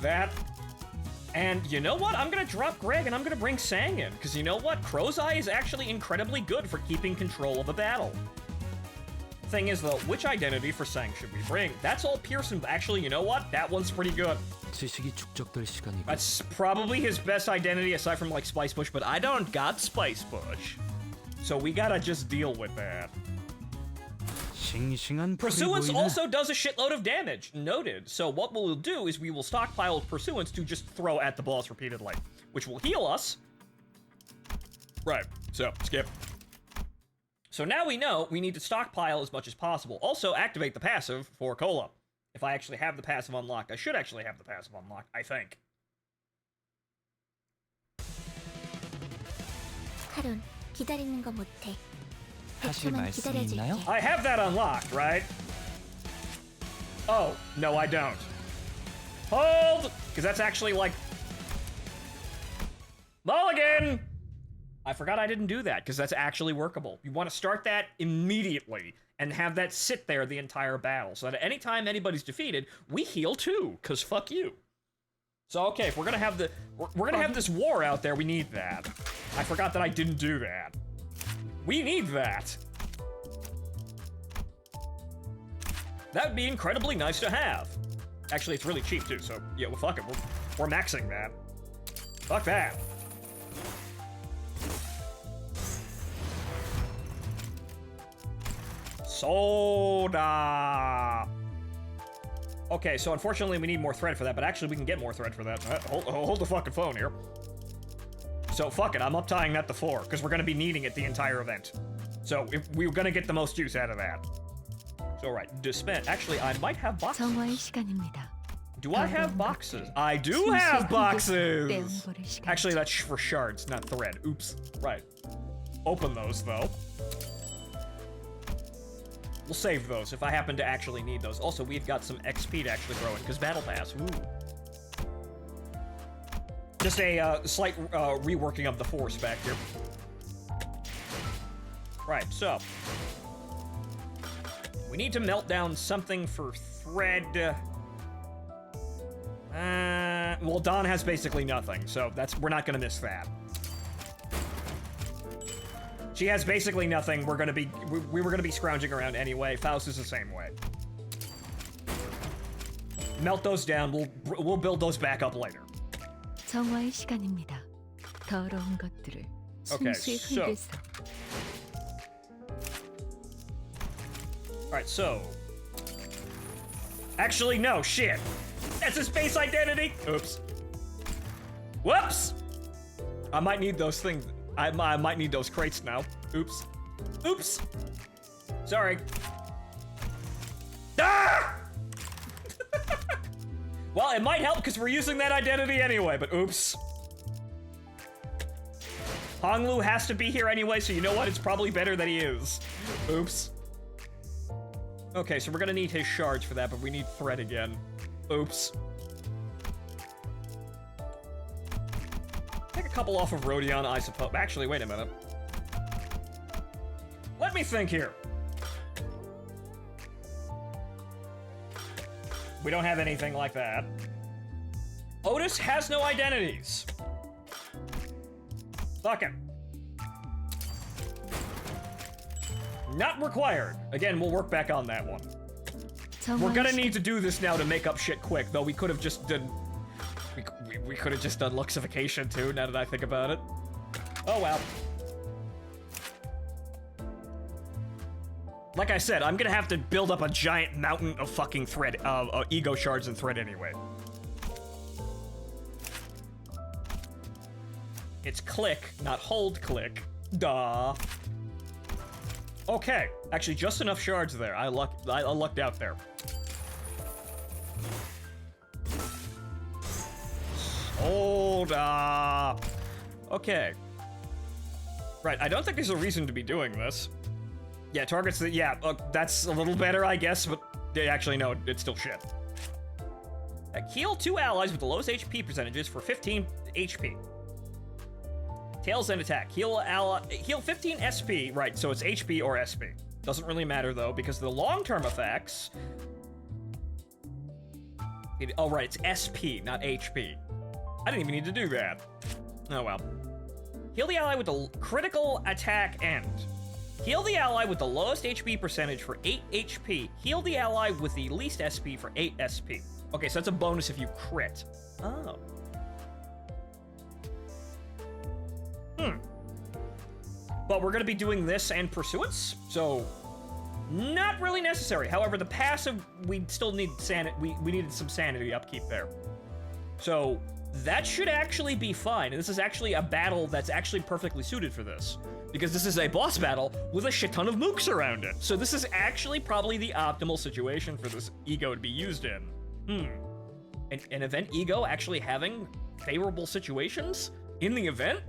That. And you know what? I'm gonna drop Greg and I'm gonna bring Sang in, because you know what? Crow's Eye is actually incredibly good for keeping control of a battle. Thing is, though, which identity for Sang should we bring? That's all Pearson. Actually, you know what? That one's pretty good. 지식이 축적될 시간이고. That's probably his best identity aside from, like, Spice Bush, but I don't got Spice Bush. So we gotta just deal with that. 싱싱한 Pursuance also does a shitload of damage, noted. So what we'll do is we will stockpile Pursuance to just throw at the boss repeatedly, which will heal us. Right, so skip. So now we know we need to stockpile as much as possible. Also, activate the passive for Cola. If I actually have the passive unlocked. I should actually have the passive unlocked, I think. 카론, 기다리는 거 못해. 하실 100초만 말씀이 있나요? 기다려줄게. I have that unlocked, right? Oh, no, I don't. Hold! Because that's actually like... Mulligan! I forgot I didn't do that, because that's actually workable. You want to start that immediately, and have that sit there the entire battle, so that anytime anybody's defeated, we heal too, because fuck you. So, okay, if we're gonna have we're gonna have this war out there, we need that. I forgot that I didn't do that. We need that. That would be incredibly nice to have. Actually, it's really cheap too, so yeah, well, fuck it. We're maxing that. Fuck that. Soda. Okay, so unfortunately we need more thread for that, but actually we can get more thread for that. Hold the fucking phone here. So fuck it, I'm up-tying that to 4, because we're gonna be needing it the entire event. So if we're gonna get the most use out of that. So right, dispense. Actually, I might have boxes. 정화의 시간입니다. Do I have boxes? I do have boxes! Actually, that's for shards, not thread. Oops. Right. Open those, though. We'll save those if I happen to actually need those. Also, we've got some XP to actually throw in, because Battle Pass, ooh. Just a slight reworking of the force back here. Right, so. We need to melt down something for thread. Well, Dawn has basically nothing, so we're not gonna miss that. She has basically nothing. We were gonna be scrounging around anyway. Faust is the same way. Melt those down. We'll build those back up later. 정화의 시간입니다. 더러운 것들을 순수히 흘려서. Alright, so. Actually, no, shit. That's a space identity! Oops. Whoops! I might need those things. I might need those crates now. Oops. Oops! Sorry. Ah! Well, it might help because we're using that identity anyway, but oops. Honglu has to be here anyway, so you know what? It's probably better that he is. Oops. Okay, so we're gonna need his shards for that, but we need thread again. Oops. Take a couple off of Rodion, I suppose. Actually, wait a minute. Let me think here. We don't have anything like that. Otis has no identities. Fuck it. Not required. Again, we'll work back on that one. We're gonna need to do this now to make up shit quick, though we could have just done... We could have just done luxification too, now that I think about it. Oh well. Like I said, I'm gonna have to build up a giant mountain of fucking thread, ego shards and thread anyway. It's click, not hold click. Duh. Okay, actually just enough shards there. I lucked out there. Hold up. Okay. Right, I don't think there's a reason to be doing this. Yeah, targets that, yeah, that's a little better, I guess, but actually, no, it's still shit. Heal 2 allies with the lowest HP percentages for 15 HP. Tails and attack. Heal 15 SP, right, so it's HP or SP. Doesn't really matter, though, because the long-term effects... oh, right, it's SP, not HP. I didn't even need to do that. Oh, well. Heal the ally with the critical attack end. Heal the ally with the lowest HP percentage for 8 HP. Heal the ally with the least SP for 8 SP. Okay, so that's a bonus if you crit. Oh. But we're gonna be doing this and Pursuance, so not really necessary. However, the passive, we still need sanity. We needed some sanity upkeep there. So that should actually be fine. And this is actually a battle that's actually perfectly suited for this, because this is a boss battle with a shit ton of mooks around it. So this is actually probably the optimal situation for this ego to be used in. An event ego actually having favorable situations in the event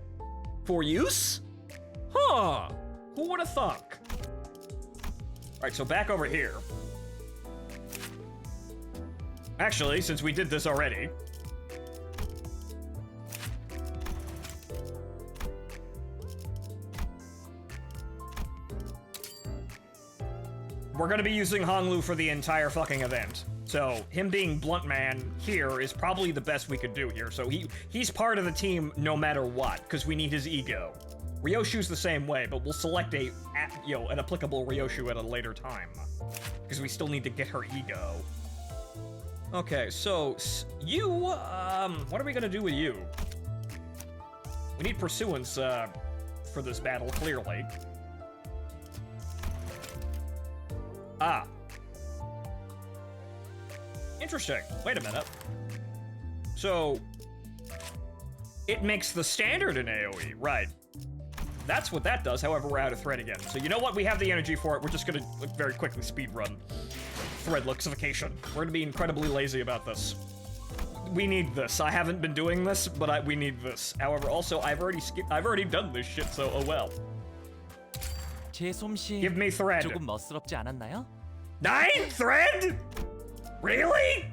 for use? Huh, who would have thunk? All right, so back over here. Actually, since we did this already, we're gonna be using Honglu for the entire fucking event. So him being Blunt Man here is probably the best we could do here. So he's part of the team no matter what, because we need his ego. Ryoshu's the same way, but we'll select an applicable Ryoshu at a later time. Because we still need to get her ego. Okay, so you, what are we gonna do with you? We need pursuance, for this battle, clearly. Ah. Interesting. Wait a minute. So, it makes the standard in AoE, right. That's what that does, however, we're out of thread again. So you know what? We have the energy for it. We're just gonna very quickly speedrun thread luxification. We're gonna be incredibly lazy about this. We need this. I haven't been doing this, but we need this. However, also, I've already done this shit, so oh well. 제 솜씨 Give me thread. 조금 멋스럽지 않았나요? 9 thread? Really?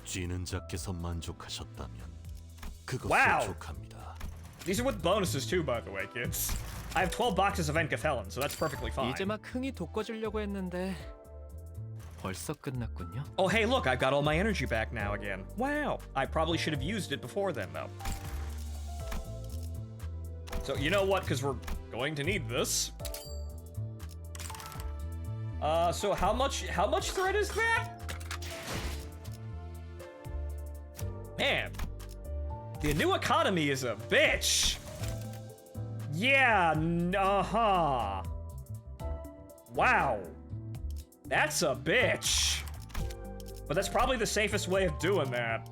쥐는 자께서 만족하셨다면 그것도 Wow. 족합니다. These are with bonuses too, by the way, kids. I have 12 boxes of Enkafelon, so that's perfectly fine. 이제 막 흥이 돋궈주려고 했는데 벌써 끝났군요. Oh, hey, look, I've got all my energy back now again. Wow. I probably should have used it before then, though. So, you know what? Because we're going to need this. So how much thread is that? Man. The new economy is a bitch. Yeah, uh-huh. Wow. That's a bitch. But that's probably the safest way of doing that.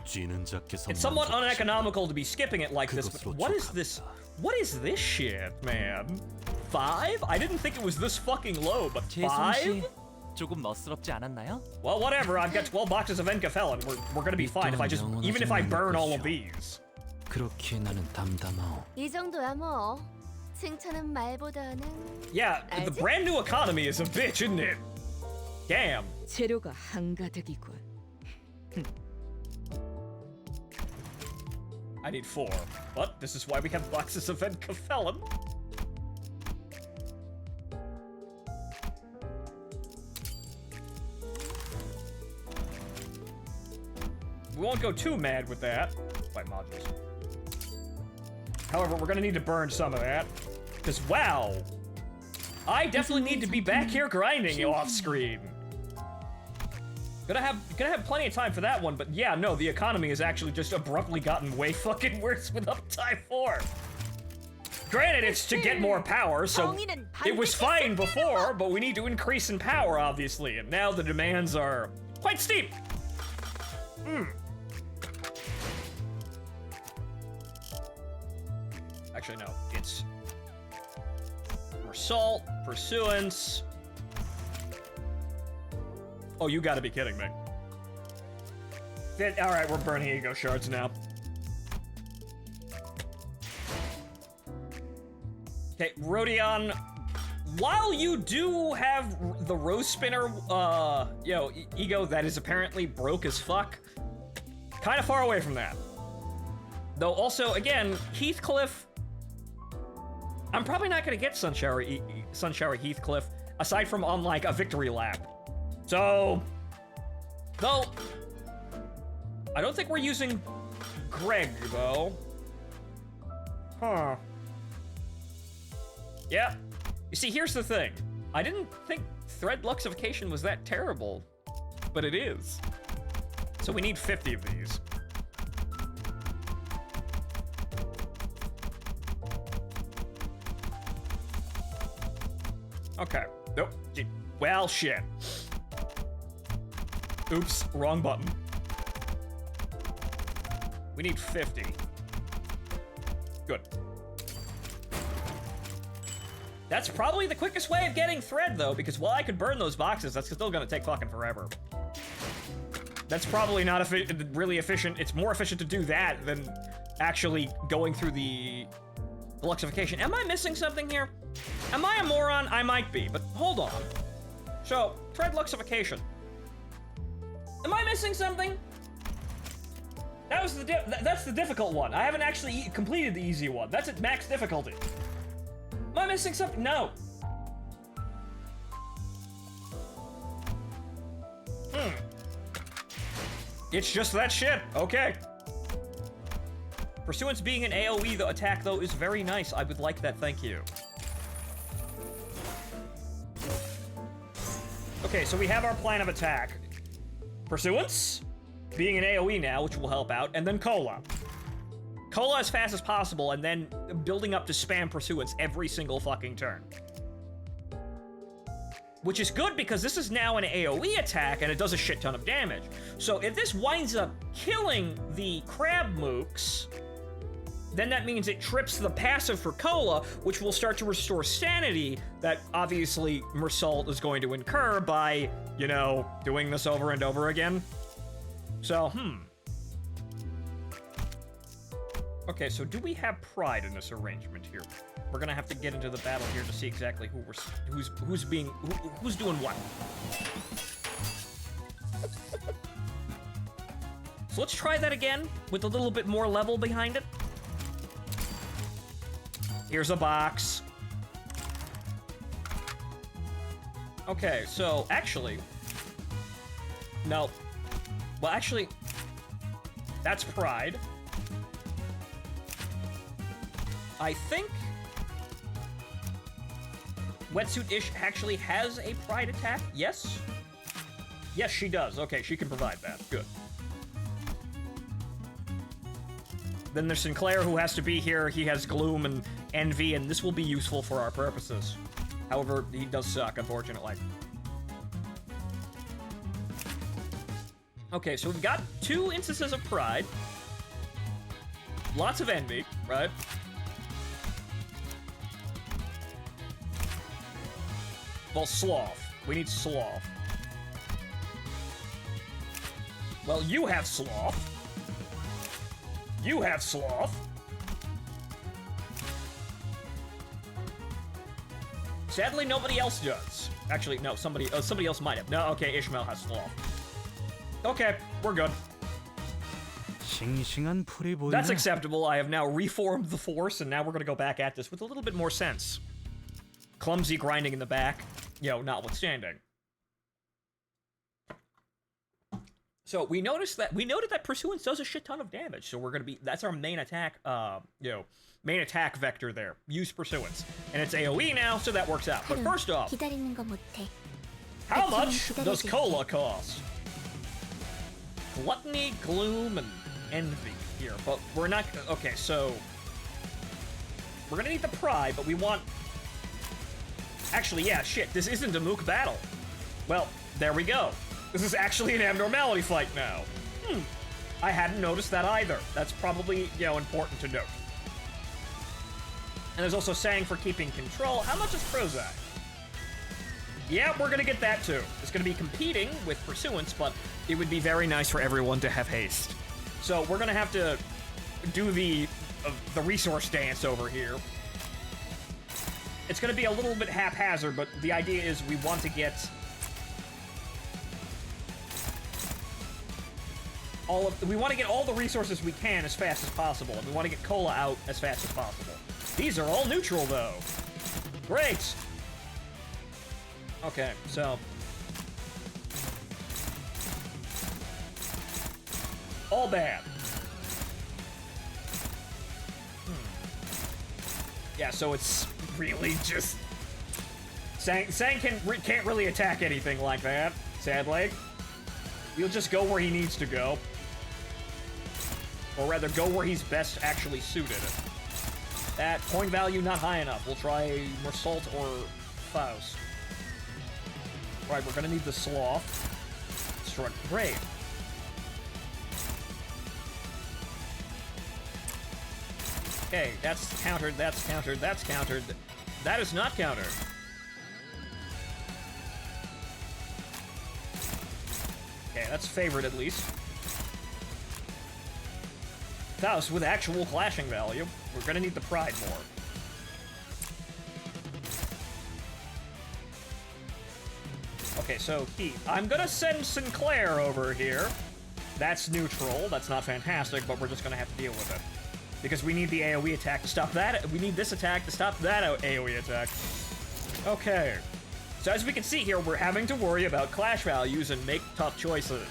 쥐는 자께서 It's somewhat uneconomical to be skipping it like this, but what is this? What is this shit, man? 5? I didn't think it was this fucking low, but 제 5? 솜씨 조금 멋스럽지 않았나요? Well, whatever. I've got 12 boxes of Enkafelon. We're gonna be fine if I just, even if I burn all of these. 그렇게 나는 담담하오. 이 정도야 뭐. 칭찬은 말보다는. Yeah, the 알지? brand new economy is a bitch, isn't it? Damn. 재료가 한가득이군. I need 4. But this is why we have boxes of Enkafelon. We won't go too mad with that. By modules. However, we're gonna need to burn some of that. Because, wow. I definitely need to be back here grinding off screen. Gonna have plenty of time for that one, but yeah, no, the economy has actually just abruptly gotten way fucking worse with Uptime 4. Granted, it's to get more power, so it was fine before, but we need to increase in power, obviously, and now the demands are quite steep. Actually, no, it's Result, Pursuance. Oh, you gotta be kidding me. Alright, we're burning ego shards now. Okay, Rodion, while you do have the Rose Spinner, ego that is apparently broke as fuck, kind of far away from that. Though also, again, Heathcliff, I'm probably not gonna get Sunshower Heathcliff, aside from on, like, a victory lap. So, though, I don't think we're using Greg, though. Huh. Yeah. You see, here's the thing. I didn't think thread luxification was that terrible, but it is. So we need 50 of these. Okay. Nope. Well, shit. Oops, wrong button. We need 50. Good. That's probably the quickest way of getting thread, though, because while I could burn those boxes, that's still gonna take fucking forever. That's probably not really efficient. It's more efficient to do that than actually going through the luxification. Am I missing something here? Am I a moron? I might be, but hold on. So, tread luxification. Am I missing something? That was that's the difficult one. I haven't actually completed the easy one. That's at max difficulty. Am I missing something? No. It's just that shit. Okay. Pursuance being an AoE attack, though, is very nice. I would like that, thank you. Okay, so we have our plan of attack. Pursuance, being an AoE now, which will help out, and then Cola. Cola as fast as possible, and then building up to spam Pursuance every single fucking turn. Which is good because this is now an AoE attack, and it does a shit ton of damage. So if this winds up killing the crab mooks, then that means it trips the passive for Cola, which will start to restore sanity that obviously Mersault is going to incur by, you know, doing this over and over again. So, Okay, so do we have pride in this arrangement here? We're gonna have to get into the battle here to see exactly who's doing what. So let's try that again with a little bit more level behind it. Here's a box. Okay, so actually, no. Well, actually, that's pride. I think Wetsuit-ish actually has a pride attack. Yes? Yes, she does. Okay, she can provide that. Good. Then there's Sinclair, who has to be here. He has Gloom and Envy, and this will be useful for our purposes. However, he does suck, unfortunately. Okay, so we've got 2 instances of pride. Lots of envy, right? Well, sloth. We need sloth. Well, you have sloth. You have sloth. Sadly, nobody else does. Actually, no, somebody else might have. No, okay, Ishmael has sloth. Okay, we're good. 싱싱한 풀이 보이네. That's acceptable. I have now reformed the force, and now we're gonna go back at this with a little bit more sense. Clumsy grinding in the back, notwithstanding. So we noted that Pursuance does a shit ton of damage. So we're gonna be, that's our main attack, main attack vector there. Use Pursuance, and it's AOE now, so that works out. But first off, 기다리는 거 못해. how much does Cola cost? Gluttony, Gloom, and Envy here, but we're not. Okay, so we're gonna need the Pride, but we want. Actually, yeah, shit. This isn't a Mook battle. Well, there we go. This is actually an abnormality fight now. I hadn't noticed that either. That's probably, important to note. And there's also Sang for keeping control. How much is Prozac? Yeah, we're gonna get that too. It's gonna be competing with Pursuance, but it would be very nice for everyone to have haste. So we're gonna have to do the resource dance over here. It's gonna be a little bit haphazard, but the idea is we want to get all the resources we can as fast as possible, and we want to get Cola out as fast as possible. These are all neutral, though. Great! Okay, so... all bad. Yeah, so it's really just... Sang can't really attack anything like that, sadly. He'll just go where he needs to go. Or rather, go where he's best actually suited. That point value not high enough. We'll try Mersault or Faust. Right, we're gonna need the Sloth. Struck. Great. Okay, that's countered, that's countered, that's countered. That is not countered. Okay, that's favored at least. Faust with actual clashing value. We're gonna need the Pride more. Okay, so Heath. I'm gonna send Sinclair over here. That's neutral. That's not fantastic, but we're just gonna have to deal with it. Because we need the AoE attack to stop that. We need this attack to stop that AoE attack. Okay. So as we can see here, we're having to worry about clash values and make tough choices.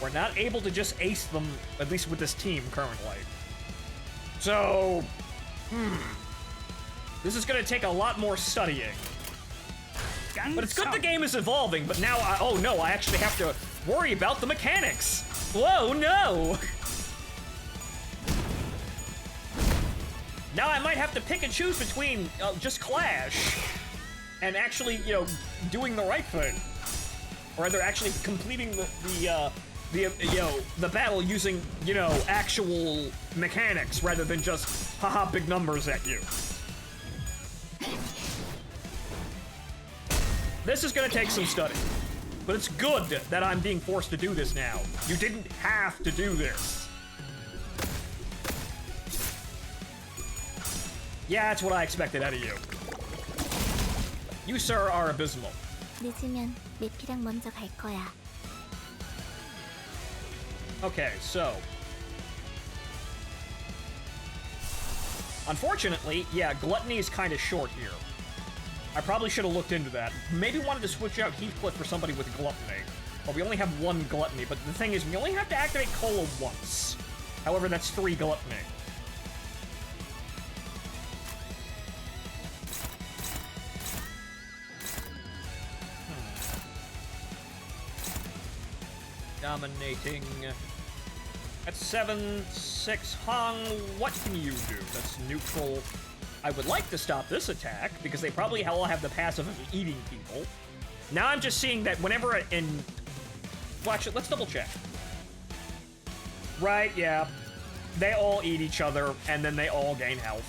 We're not able to just ace them, at least with this team currently. So, this is gonna take a lot more studying. But it's good the game is evolving, but now oh no, I actually have to worry about the mechanics. Whoa, no! Now I might have to pick and choose between just Clash and actually, you know, doing the right thing. Or either actually completing the battle using, you know, actual mechanics rather than just haha big numbers at you. This is gonna take some study, but it's good that I'm being forced to do this now. You didn't have to do this. Yeah, that's what I expected out of you. You, sir, are abysmal. 늦으면 메피랑 먼저 갈 거야. Okay, so. Unfortunately, yeah, Gluttony is kind of short here. I probably should have looked into that. Maybe wanted to switch out Heathcliff for somebody with Gluttony. But we only have one Gluttony, but the thing is, we only have to activate Cola once. However, that's 3 Gluttony. Dominating. At 7-6 Hong, what can you do? That's neutral. I would like to stop this attack, because they probably all have the passive of eating people. Now I'm just seeing that whenever in... Well, actually, let's double check. Right, yeah. They all eat each other, and then they all gain health.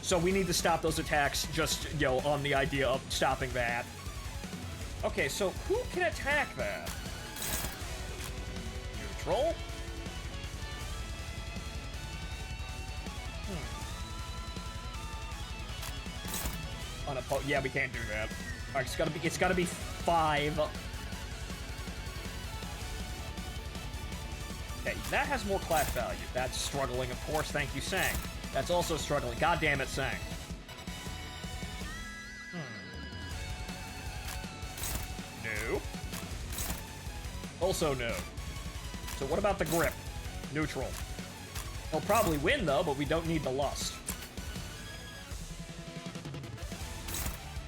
So we need to stop those attacks just, you know, on the idea of stopping that. Okay, so who can attack that? Neutral? Yeah, we can't do that. Alright, it's gotta be 5. Okay, that has more clash value. That's struggling, of course. Thank you, Sang. That's also struggling. God damn it, Sang. No. Also no. So what about the grip? Neutral. He'll probably win, though, but we don't need the lust.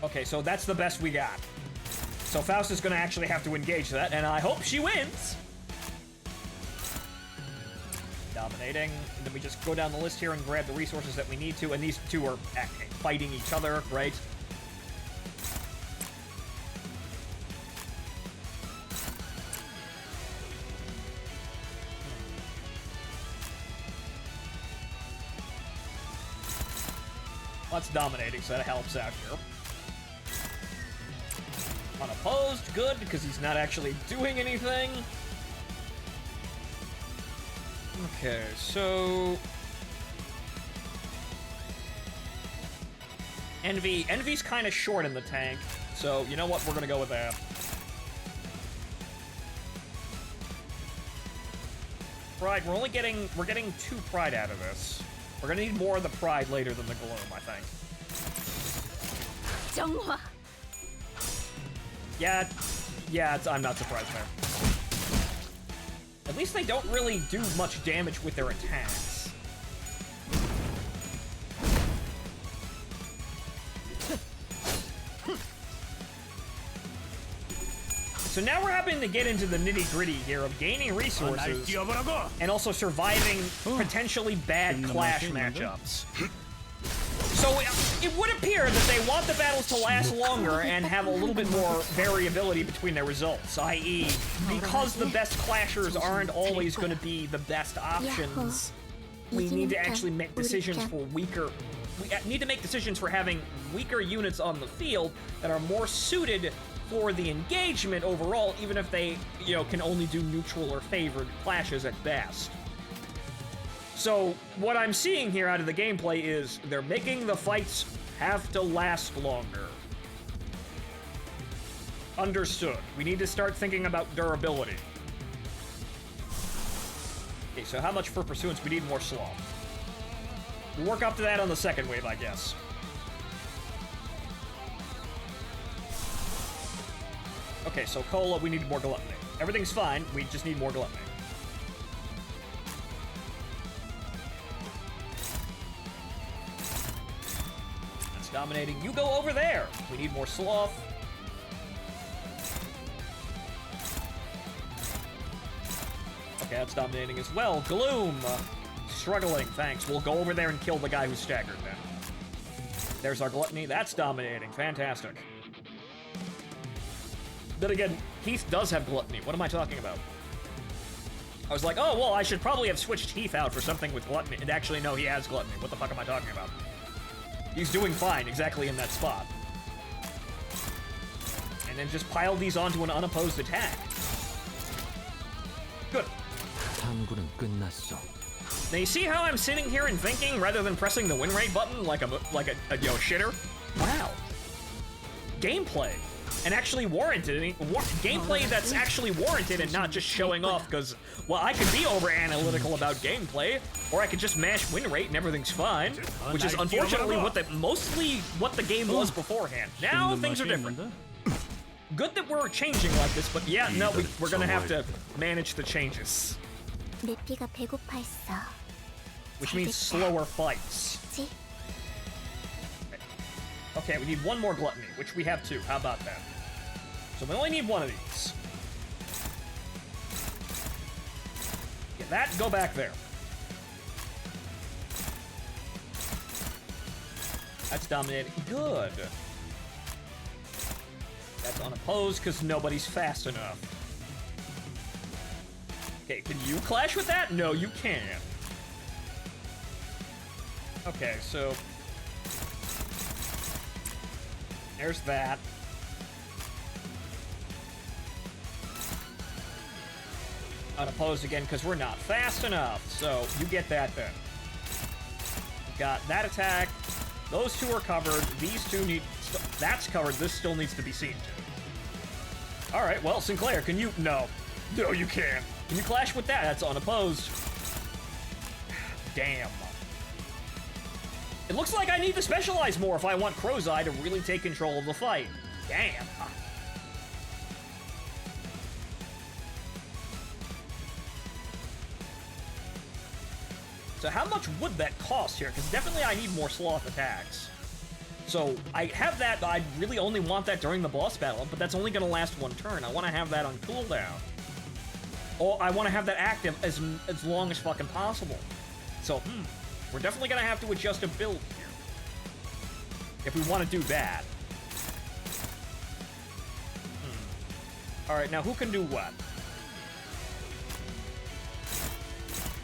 Okay, so that's the best we got. So Faust is gonna actually have to engage that, and I hope she wins! Dominating, and then we just go down the list here and grab the resources that we need to, and these two are fighting each other, right? Well, that's dominating, so that helps out here. Unopposed, good, because he's not actually doing anything. Okay, so... Envy's kind of short in the tank, so you know what, we're gonna go with that. Pride, we're getting 2 pride out of this. We're gonna need more of the pride later than the gloom, I think. 정화. Yeah, I'm not surprised there. At least they don't really do much damage with their attacks. So now we're having to get into the nitty-gritty here of gaining resources and also surviving potentially bad clash matchups. So it would appear that they want the battles to last longer and have a little bit more variability between their results, i.e., because the best clashers aren't always going to be the best options, we need to actually make decisions for weaker... We need to make decisions for having weaker units on the field that are more suited for the engagement overall, even if they, you know, can only do neutral or favored clashes at best. So, what I'm seeing here out of the gameplay is they're making the fights have to last longer. Understood. We need to start thinking about durability. Okay, so how much for pursuance? We need more sloth. We'll work up to that on the second wave, I guess. Okay, so cola, we need more gluttony. Everything's fine, we just need more gluttony. That's dominating. You go over there! We need more sloth. Okay, that's dominating as well. Gloom! Struggling, thanks. We'll go over there and kill the guy who's staggered then. There's our gluttony. That's dominating. Fantastic. Then again, Heath does have gluttony. What am I talking about? I was like, oh, well, I should probably have switched Heath out for something with gluttony. And actually, no, he has gluttony. What the fuck am I talking about? He's doing fine exactly in that spot. And then just pile these onto an unopposed attack. Good. 탐구는 끝났어. Now you see how I'm sitting here and thinking rather than pressing the win rate button like a shitter? Wow. Gameplay. And actually warranted. Gameplay that's actually warranted and not just showing off because, well, I could be over analytical about gameplay, or I could just mash win rate and everything's fine, which is unfortunately mostly what the game was beforehand. Now things are different. Good that we're changing like this, but yeah, no, we're gonna have to manage the changes. 내 피가 배고파했어. Which means slower fights. Okay, we need one more gluttony, which we have two. How about that? So we only need one of these. Get that, go back there. That's dominating. Good. That's unopposed because nobody's fast enough. Okay, can you clash with that? No, you can't. Okay, so there's that. Unopposed again because we're not fast enough. So you get that then. Got that attack. Those two are covered. These two need... That's covered. This still needs to be seen to. All right, well, Sinclair, can you... No. No, you can't. Can you clash with that? That's unopposed. Damn. It looks like I need to specialize more if I want Crow's Eye to really take control of the fight. Damn. So how much would that cost here? Because definitely I need more sloth attacks. So I have that, I really only want that during the boss battle, but that's only going to last one turn. I want to have that on cooldown. Or I want to have that active as long as fucking possible. So, we're definitely going to have to adjust a build here. If we want to do that. Alright, now who can do what?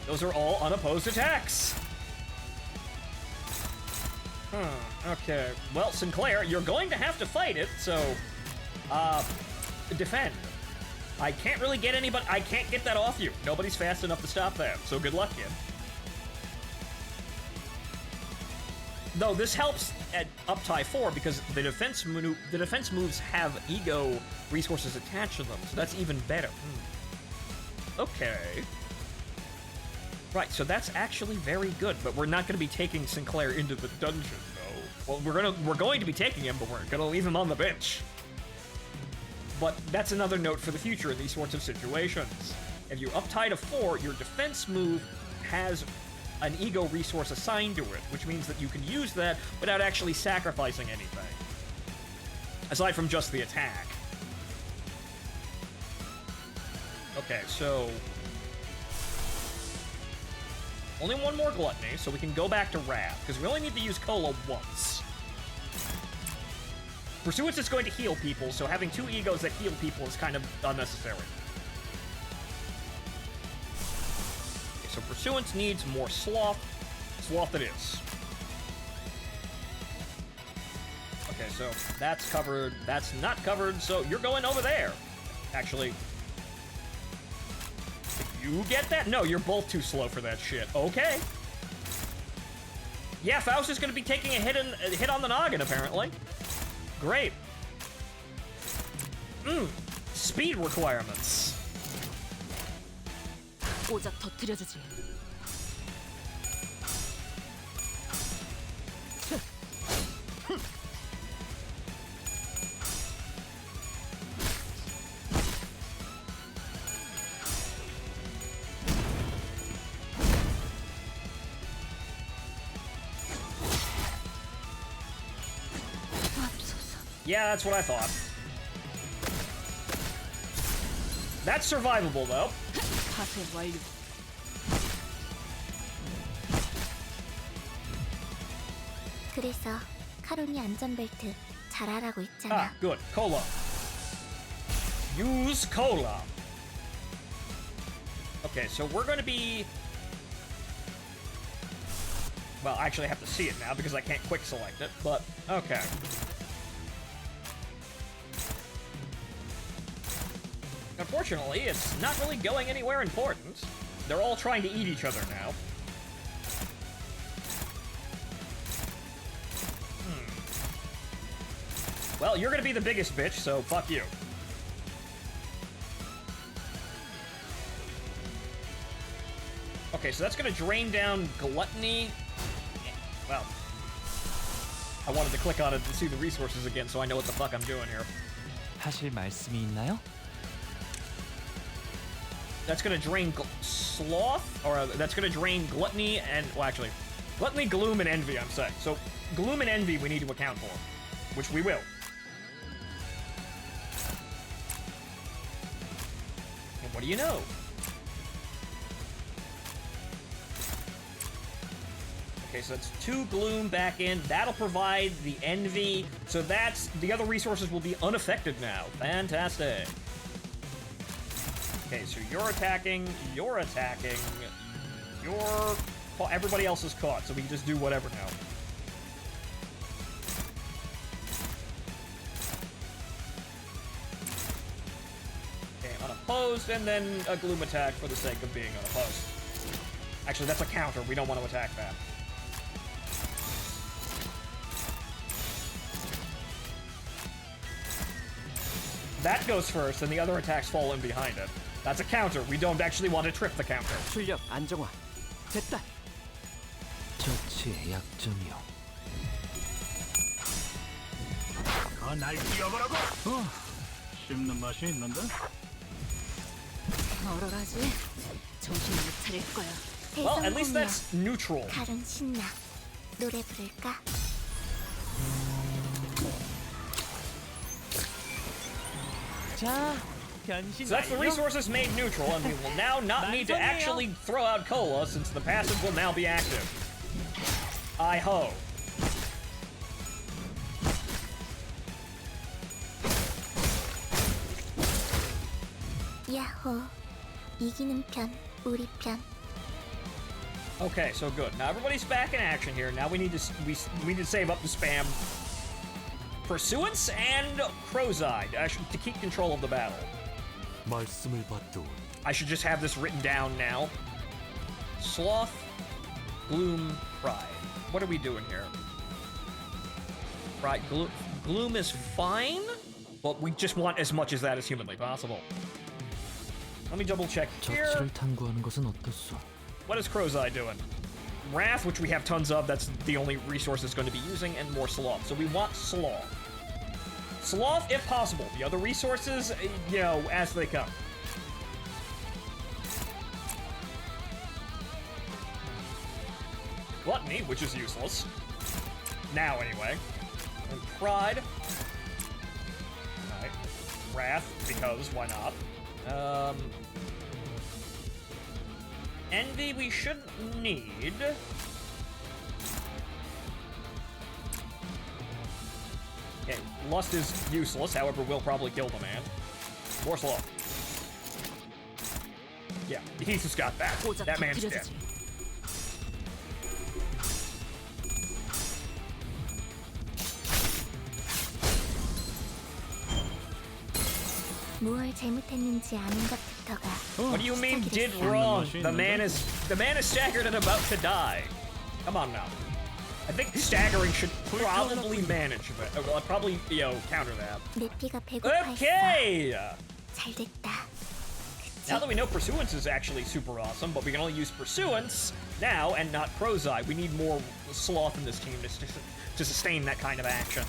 Those are all unopposed attacks. Okay. Well, Sinclair, you're going to have to fight it, so... defend. I can't really get anybody... I can't get that off you. Nobody's fast enough to stop that, so good luck, kid. Though this helps at up tie 4 because the defense moves have ego resources attached to them, so that's even better. Okay. Right, so that's actually very good, but we're not going to be taking Sinclair into the dungeon, though. Well, we're going to be taking him, but we're going to leave him on the bench. But that's another note for the future in these sorts of situations. If you up tie to 4, your defense move has an ego resource assigned to it, which means that you can use that without actually sacrificing anything. Aside from just the attack. Okay, so... only one more gluttony, so we can go back to Wrath, because we only need to use Cola once. Pursuance is going to heal people, so having 2 egos that heal people is kind of unnecessary. Okay, so Pursuance needs more Sloth. Sloth it is. Okay, so that's covered. That's not covered, so you're going over there. Actually... you get that? No, you're both too slow for that shit. Okay. Yeah, Faust is going to be taking a hit on the noggin, apparently. Great. Speed requirements. 오작 터뜨려주지. Yeah, that's what I thought. That's survivable, though. 파쇄 완료. 그래서 카론이 안전벨트 잘하라고 있잖아. Ah, good. Cola. Use cola. Okay, so we're gonna be... Well, I actually have to see it now because I can't quick select it, but okay. Unfortunately, it's not really going anywhere important. They're all trying to eat each other now. Well, you're gonna be the biggest bitch, so fuck you. Okay, so that's gonna drain down Gluttony. Well, I wanted to click on it to see the resources again, so I know what the fuck I'm doing here. 하실 말씀이 있나요? That's gonna drain Sloth, or that's gonna drain Gluttony and, well, actually, Gluttony, Gloom, and Envy, I'm saying. So, Gloom and Envy we need to account for, which we will. And what do you know? Okay, so that's 2 Gloom back in. That'll provide the Envy. So that's... The other resources will be unaffected now. Fantastic. Okay, so you're attacking, you're... Everybody else is caught, so we can just do whatever now. Okay, unopposed, and then a Gloom attack for the sake of being unopposed. Actually, that's a counter. We don't want to attack that. That goes first, and the other attacks fall in behind it. That's a counter. We don't actually want to trip the counter. 출력 안정화. 됐다. 처치의 약점이요. 날 뛰어보라고. 씹는 맛이 있는데. 얼얼하지? 정신 못 차릴 거야. Well, at least that's neutral. 카론 신나. 노래 부를까? 자, 변신 So that's the 완료. resources made neutral, and we will now not need to actually throw out Cola, since the passive will now be active. I-ho. 야호. 이기는 편, 우리 편. Okay, so good. Now everybody's back in action here. Now we need to we need to save up to spam Pursuance and Crozide to keep control of the battle. 말씀을 받도 I should just have this written down now. Sloth, Gloom, Pride. What are we doing here? Right, Gloom is fine, but we just want as much as that as humanly possible. Let me double check here. 처치를 탐구하는 것은 어떻소? What is Crozide doing? Wrath, which we have tons of, that's the only resource it's going to be using, and more Sloth. So we want Sloth. Sloth, if possible. The other resources, you know, as they come. Gluttony, which is useless. Now, anyway. And Pride. Alright. Wrath, because why not? Envy we shouldn't need. Okay, Lust is useless, however, we'll probably kill the man. More slow. Yeah, he's just got that. 오작 That man's dead. 터뜨려주지. 무얼 잘못했는지 아는 것부터가. What do you mean 시작이 did 됐어. wrong? The man is staggered and about to die. Come on now. I think staggering should probably manage that. Well, probably, counter that. 내 피가 배고파했어. Okay! 잘 됐다. Now that we know Pursuance is actually super awesome, but we can only use Pursuance now and not Crow's Eye. We need more Sloth in this team to sustain that kind of action.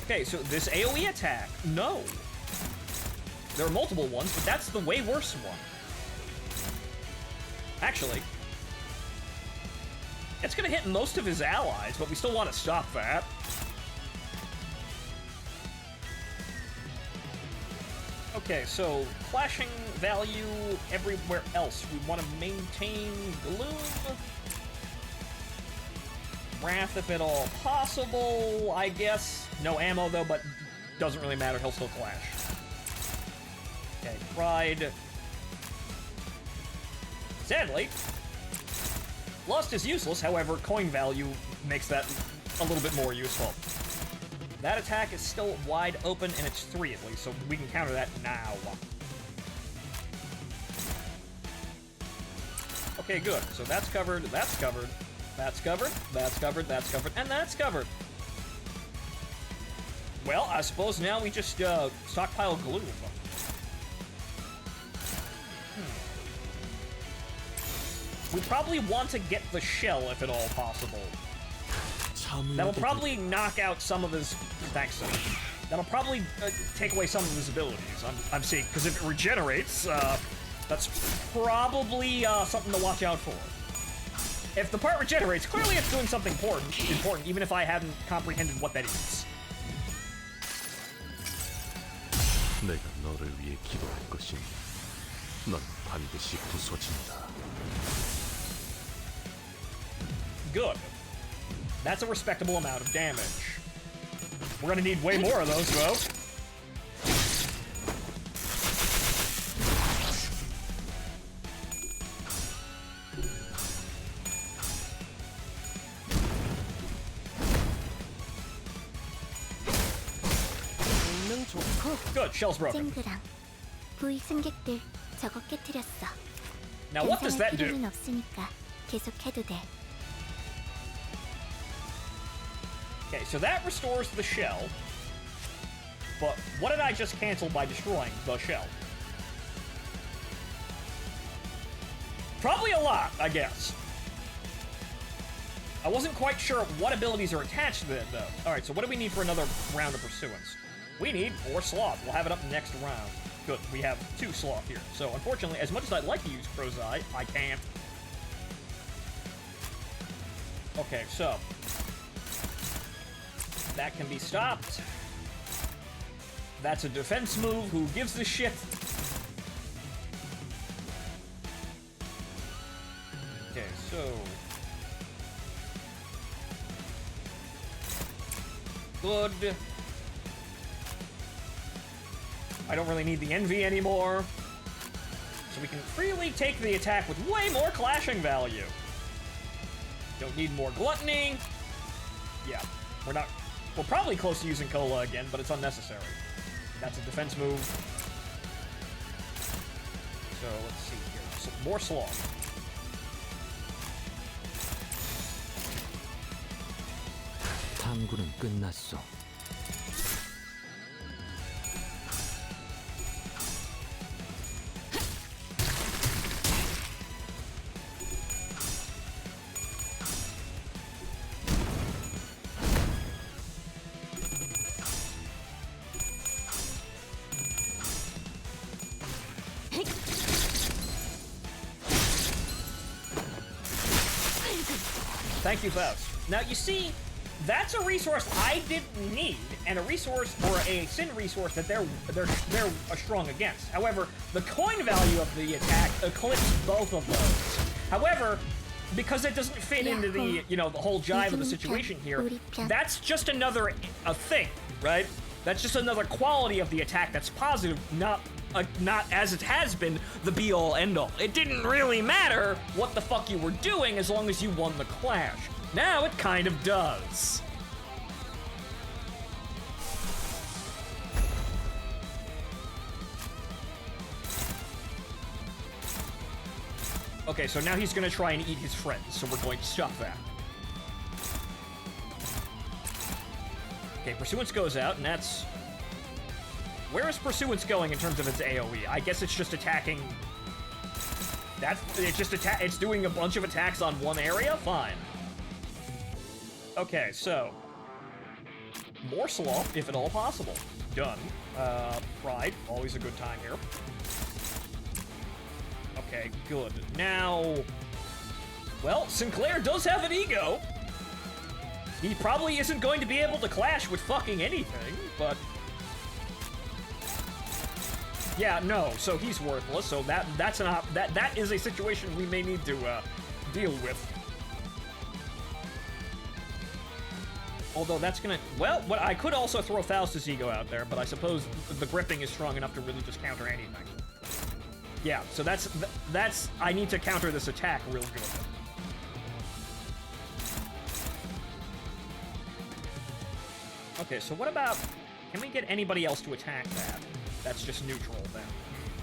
Okay, so this AoE attack. No. There are multiple ones, but that's the way worse one. Actually, it's gonna hit most of his allies, but we still want to stop that. Okay, so clashing value everywhere else. We want to maintain Gloom. Wrath if at all possible, I guess. No ammo though, but doesn't really matter, he'll still clash. Okay, Pride. Sadly, Lust is useless, however, coin value makes that a little bit more useful. That attack is still wide open, and it's 3 at least, so we can counter that now. Okay, good. So that's covered, that's covered, that's covered, that's covered, that's covered, and that's covered. Well, I suppose now we just stockpile glue. We probably want to get the shell if at all possible. That'll probably knock out some of his... Thanks, sir. That'll probably take away some of his abilities, I'm seeing. Because if it regenerates, that's probably something to watch out for. If the part regenerates, clearly it's doing something important, even if I hadn't comprehended what that is. 내가 너를 위해 기도할 것이니 넌 반드시 부서진다. Good. That's a respectable amount of damage. We're gonna need way more of those, though. Good, shell's broken. 쨍그랑 부위 승객들 저거 깨트렸어. Now what does that do? 필요는 없으니까 계속 해도 돼. Okay, so that restores the shell. But what did I just cancel by destroying the shell? Probably a lot, I guess. I wasn't quite sure what abilities are attached to it, though. Alright, so what do we need for another round of Pursuance? We need 4 Sloth. We'll have it up next round. Good, we have 2 Sloth here. So, unfortunately, as much as I'd like to use Crow's Eye, I can't. Okay, so... that can be stopped. That's a defense move. Who gives a shit? Okay, so... good. I don't really need the Envy anymore. So we can freely take the attack with way more clashing value. Don't need more Gluttony. Yeah, we're probably close to using Cola again, but it's unnecessary. That's a defense move. So let's see here. So more Sloth. 탐구는 끝났어. Thank you, Faust. Now, you see, that's a resource I didn't need, and a resource, or a Sin resource that they're strong against. However, the coin value of the attack eclipsed both of those. However, because it doesn't fit into the, the whole jive of the situation here, that's just another thing, right? That's just another quality of the attack that's positive, not as it has been the be-all, end-all. It didn't really matter what the fuck you were doing as long as you won the clash. Now it kind of does. Okay, so now he's gonna try and eat his friends, so we're going to stop that. Okay, Pursuance goes out, and that's... Where is Pursuance going in terms of its AoE? I guess it's just attacking... It's doing a bunch of attacks on one area? Fine. Okay, so... More Sloth, if at all possible. Done. Pride, always a good time here. Okay, good. Now... Well, Sinclair does have an ego. He probably isn't going to be able to clash with fucking anything, but... Yeah, no, so he's worthless, so that is a situation we may need to, deal with. Although that's gonna... Well, I could also throw Faustus' ego out there, but I suppose the gripping is strong enough to really just counter anything. Yeah, so that's... I need to counter this attack real good. Okay, so what about... Can we get anybody else to attack that? That's just neutral, then.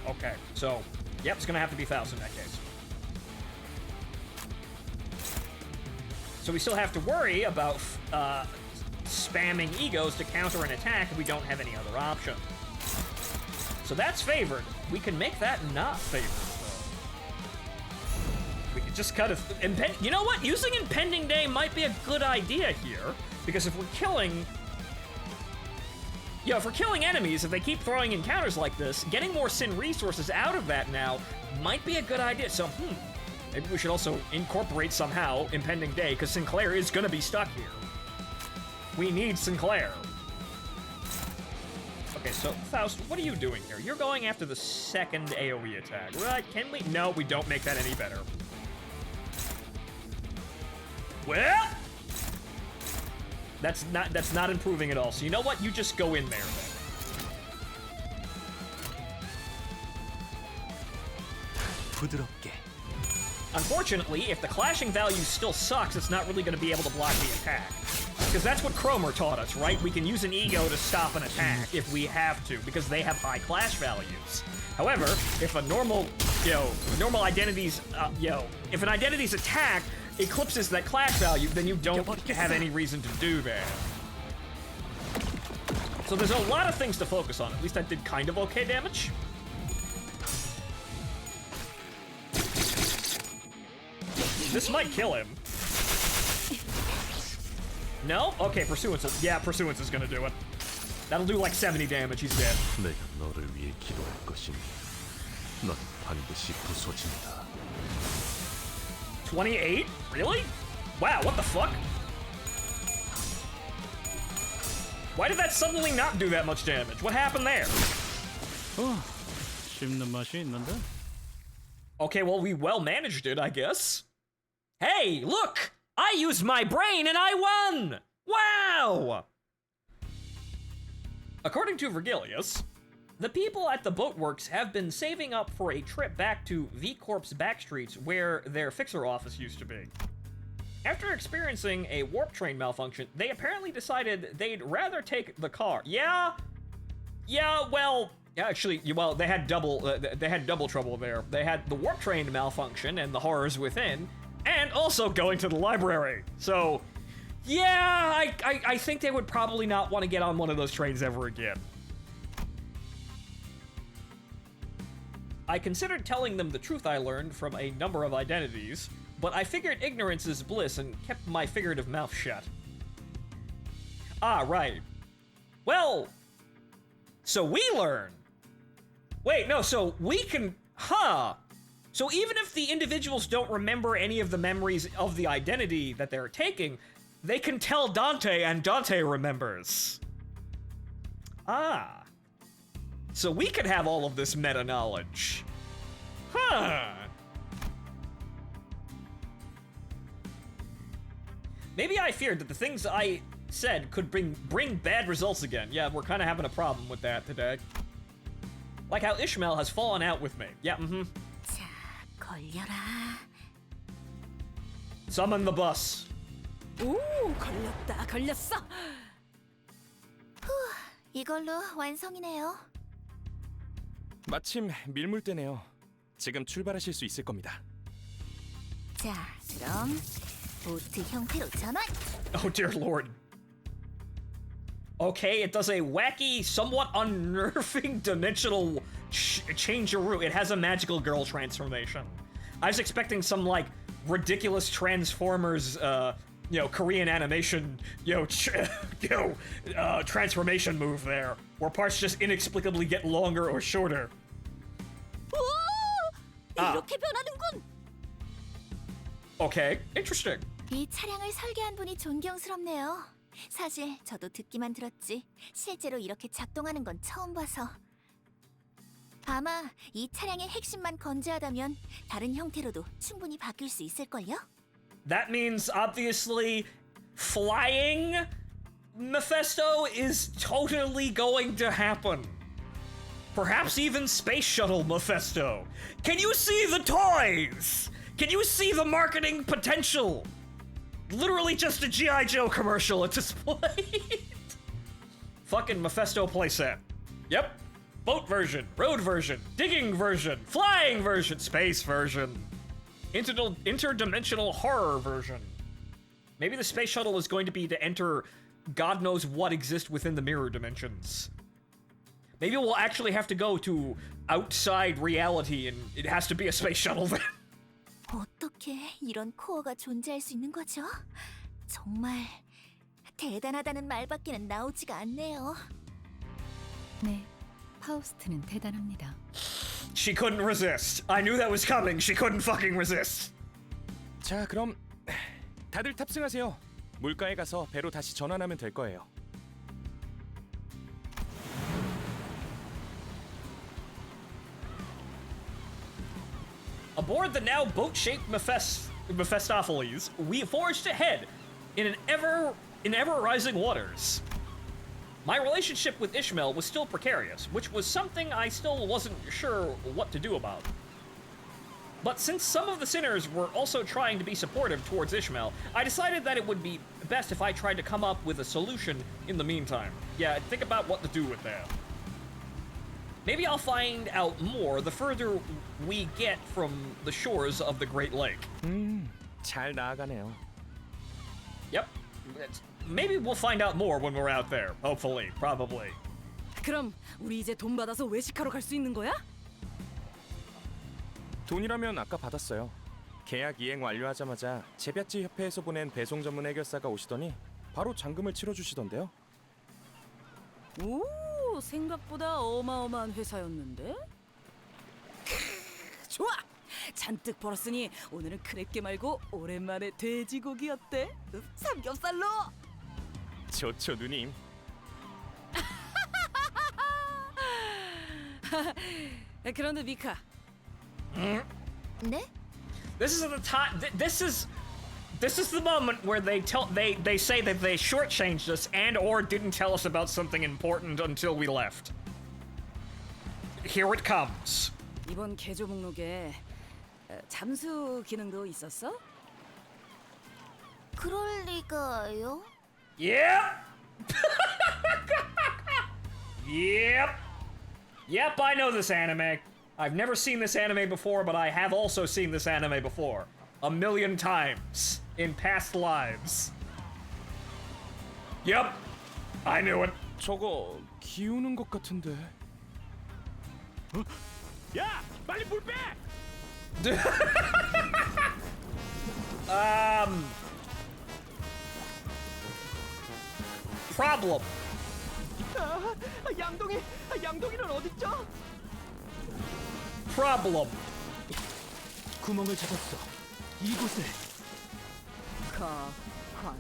Okay, so... Yep, it's gonna have to be Faust in that case. So we still have to worry about, spamming egos to counter an attack if we don't have any other option. So that's favored. We can make that not favored, though. We could just cut a... You know what? Using Impending Day might be a good idea here, because if we're killing... If we're killing enemies, if they keep throwing encounters like this, getting more Sin resources out of that now might be a good idea. So, maybe we should also incorporate somehow Impending Day, because Sinclair is gonna be stuck here. We need Sinclair. Okay, so, Faust, what are you doing here? You're going after the second AoE attack, right? Can we? No, we don't make that any better. Well... That's not improving at all. So you know what? You just go in there then. Unfortunately, if the clashing value still sucks, it's not really going to be able to block the attack. Because that's what Cromer taught us, right? We can use an ego to stop an attack if we have to, because they have high clash values. However, if a normal identity's, if an identity's attack eclipses that clash value, then you don't have any reason to do that. So there's a lot of things to focus on. At least I did kind of okay damage. This might kill him. No? Okay, Pursuance. Yeah, Pursuance is gonna do it. That'll do like 70 damage. He's dead. 내가 너를 위해 기도할 것이니 넌 반드시 부서진다. 28? Really? Wow, what the fuck? Why did that suddenly not do that much damage? What happened there? 씹는 맛이 있는데? Okay, well, we well managed it, I guess. Hey, look! I used my brain and I won! Wow! According to Vergilius, the people at the boatworks have been saving up for a trip back to V-Corp's backstreets where their fixer office used to be. After experiencing a warp train malfunction, they apparently decided they'd rather take the car. Actually, they had double trouble there. They had the warp train malfunction and the horrors within, and also going to the library. So, yeah, I think they would probably not want to get on one of those trains ever again. I considered telling them the truth I learned from a number of identities, but I figured ignorance is bliss and kept my figurative mouth shut. Ah, right. Well, so we learn. Wait, no, so we can, So even if the individuals don't remember any of the memories of the identity that they're taking, they can tell Dante and Dante remembers. Ah. So we could have all of this meta-knowledge. Maybe I feared that the things I said could bring bad results again. Yeah, we're kind of having a problem with that today. Like how Ishmael has fallen out with me. Yeah, 자, 걸려라. Summon the bus. 오, 걸렸어. 이걸로 완성이네요. 마침 밀물대네요. 지금 출발하실 수 있을 겁니다. 자, 그럼 보트 형태로 전환. Oh dear lord. Okay, it does a wacky, somewhat unnerving dimensional changeroo. It has a magical girl transformation. I was expecting some, like, ridiculous Transformers, Korean animation, transformation move there, where parts just inexplicably get longer or shorter. 이렇게 변하는군. Okay, interesting. 이 차량을 설계한 분이 존경스럽네요. 사실 저도 듣기만 들었지 실제로 이렇게 작동하는 건 처음 봐서. 아마 이 차량의 핵심만 건재하다면 다른 형태로도 충분히 바뀔 수 있을걸요? That means, obviously, flying Mephisto is totally going to happen. Perhaps even Space Shuttle Mephisto. Can you see the toys? Can you see the marketing potential? Literally just a G.I. Joe commercial at this point. Fucking Mephisto playset. Yep. Boat version, road version, digging version, flying version, space version, interdimensional horror version. Maybe the space shuttle is going to be to enter God knows what exists within the mirror dimensions. Maybe we'll actually have to go to outside reality and it has to be a space shuttle then. 어떻게 이런 코어가 존재할 수 있는 거죠? 정말 대단하다는 말밖에는 나오지가 않네요. 네, 파우스트는 대단합니다. She couldn't resist. I knew that was coming. She couldn't fucking resist. 자, 그럼 다들 탑승하세요. 물가에 가서 배로 다시 전환하면 될 거예요. Aboard the now boat-shaped Mephistopheles, we forged ahead in ever-rising waters. My relationship with Ishmael was still precarious, which was something I still wasn't sure what to do about. But since some of the sinners were also trying to be supportive towards Ishmael, I decided that it would be best if I tried to come up with a solution in the meantime. Yeah, think about what to do with that. Maybe I'll find out more the further we get from the shores of the Great Lake. 잘 나아가네요. Yep. Maybe we'll find out more when we're out there. Hopefully. Probably. 그럼 우리 이제 돈 받아서 외식하러 갈 수 있는 거야? 돈이라면 아까 받았어요. 계약 이행 완료하자마자 제비아치 협회에서 보낸 배송 전문 해결사가 오시더니 바로 잔금을 치러주시던데요. 오, 생각보다 어마어마한 회사였는데? 좋아! 잔뜩 벌었으니 오늘은 크랩게 말고 오랜만에 돼지고기 어때? 삼겹살로! 좋죠, 누님. 그런데 미카, 네? This is the time. This is the moment where they say that they shortchanged us and or didn't tell us about something important until we left. Here it comes. 이번 개조 목록에 잠수 기능도 있었어? 그럴 리가요? Yep. Yep, I know this anime. I've never seen this anime before, but I have also seen this anime before. 1,000,000 times in past lives. Yep, I knew it. 저거 기우는 것 같은데. 야, 빨리 물 빼! Problem. 양동이는 어딨죠? Problem. 구멍을 잡았어. 이곳에. 관.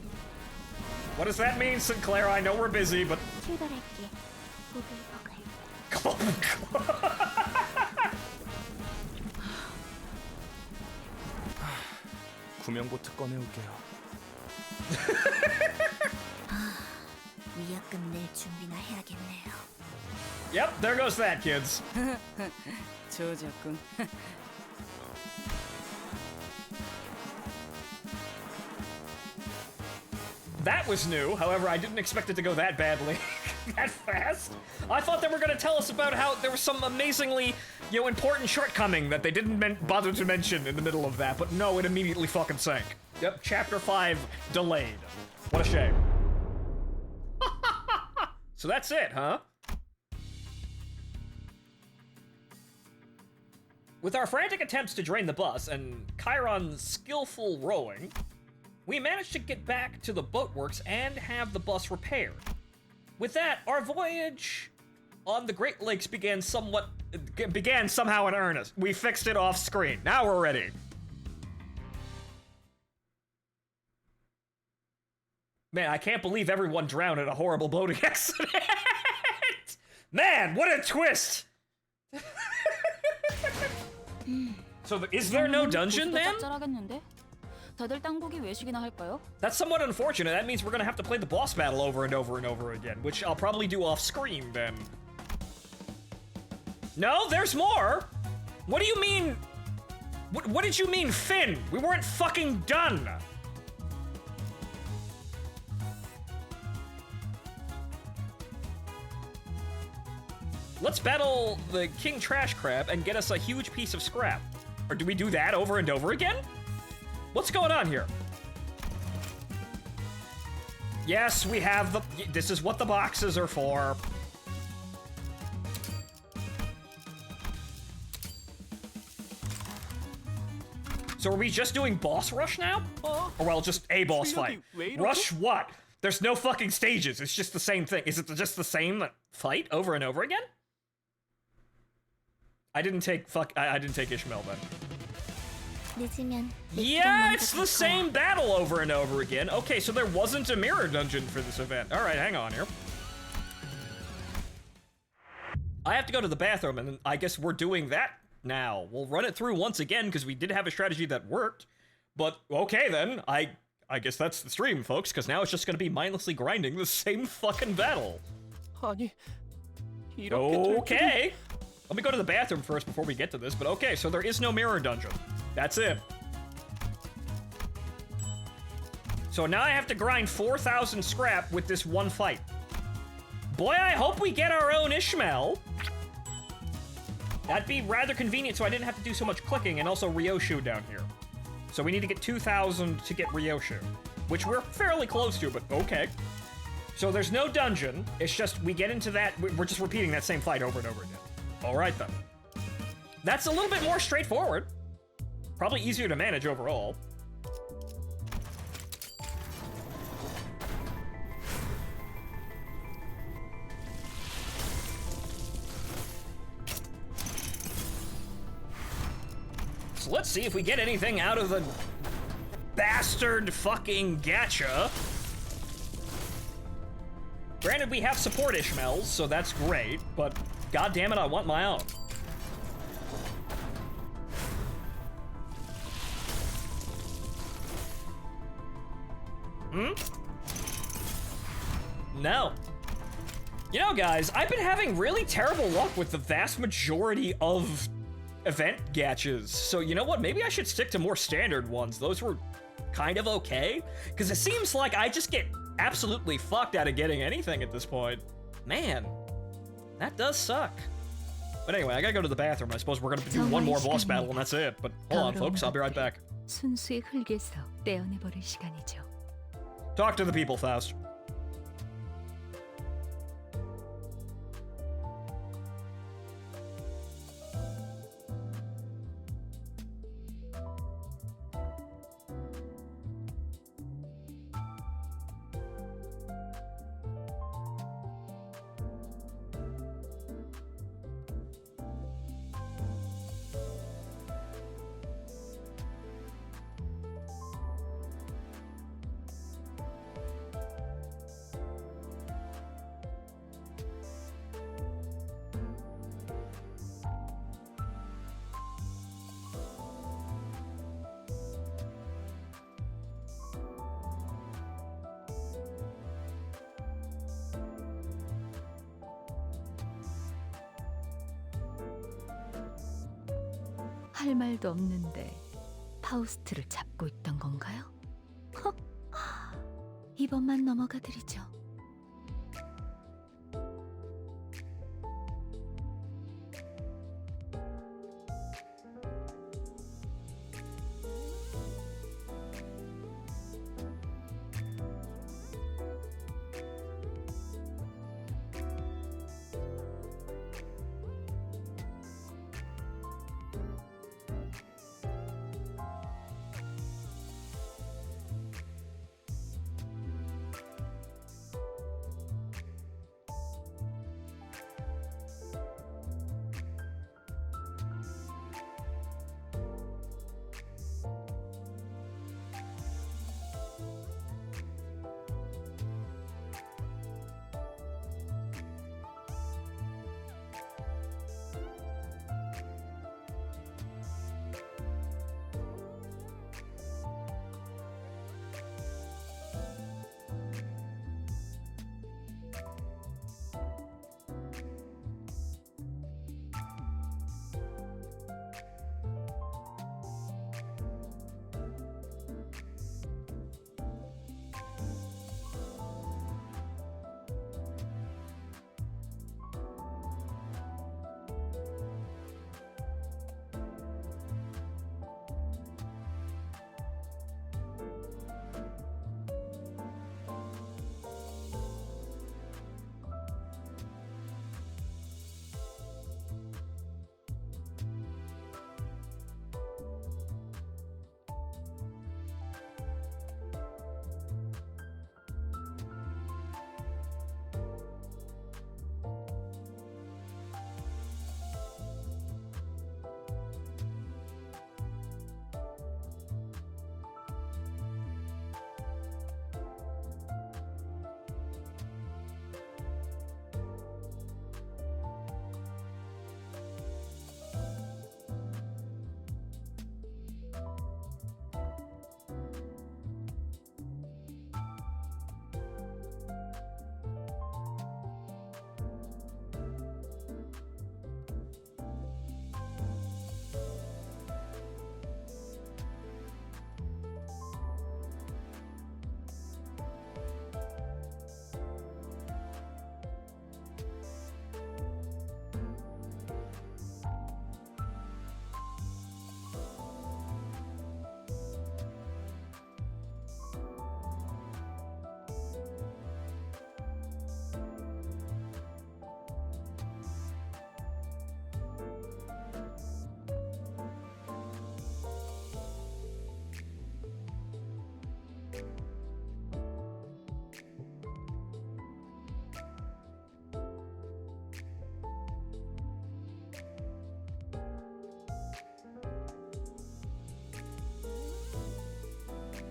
What does that mean, Sinclair? I know we're busy, but 출발할게. 보글보글. 구명보트 꺼내올게요. 위약금 낼 준비나 해야겠네요. Yep, there goes that, kids. 저작군. That was new. However, I didn't expect it to go that badly, that fast. I thought they were going to tell us about how there was some amazingly, important shortcoming that they didn't bother to mention in the middle of that. But no, it immediately fucking sank. Yep, Chapter 5 delayed. What a shame. So that's it, huh? With our frantic attempts to drain the bus and Chiron's skillful rowing, we managed to get back to the boatworks and have the bus repaired. With that, our voyage on the Great Lakes began somehow in earnest. We fixed it off screen. Now we're ready. Man, I can't believe everyone drowned in a horrible boating accident. Man, what a twist. So is there no dungeon then? 다들 땅보기 외식이나 할까요? That's somewhat unfortunate. That means we're gonna have to play the boss battle over and over and over again, which I'll probably do off screen then. No, there's more. What do you mean? What did you mean, Finn? We weren't fucking done. Let's battle the King Trash Crab and get us a huge piece of scrap. Or do we do that over and over again? What's going on here? Yes, we have the... This is what the boxes are for. So are we just doing boss rush now? Or well, just a boss fight. Rush what? There's no fucking stages. It's just the same thing. Is it just the same fight over and over again? I didn't take Ishmael then. Yeah, it's the same battle over and over again. Okay, so there wasn't a mirror dungeon for this event. All right, hang on here. I have to go to the bathroom, and I guess we're doing that now. We'll run it through once again, because we did have a strategy that worked. But, okay then, I guess that's the stream, folks, because now it's just going to be mindlessly grinding the same fucking battle. 아니, Okay. Let me go to the bathroom first before we get to this, but okay, so there is no mirror dungeon. That's it. So now I have to grind 4,000 scrap with this one fight. Boy, I hope we get our own Ishmael. That'd be rather convenient so I didn't have to do so much clicking, and also Ryoshu down here. So we need to get 2,000 to get Ryoshu, which we're fairly close to, but okay. So there's no dungeon, it's just we get into that, we're just repeating that same fight over and over again. Alright then. That's a little bit more straightforward. Probably easier to manage overall. So let's see if we get anything out of the bastard fucking gacha. Granted, we have support Ishmaels, so that's great, but god damn it, I want my own. No. You know, guys, I've been having really terrible luck with the vast majority of event gachas. So you know what? Maybe I should stick to more standard ones. Those were kind of okay. Because it seems like I just get absolutely fucked out of getting anything at this point. Man, that does suck. But anyway, I gotta go to the bathroom. I suppose we're gonna do one more boss battle and that's it. But hold on, folks. I'll be right back. 순수의 흙에서 떼어내버릴 시간이죠. Talk to the people, Faust. 할 말도 없는데 파우스트를 잡고 있던 건가요? 이번만 넘어가 드리죠.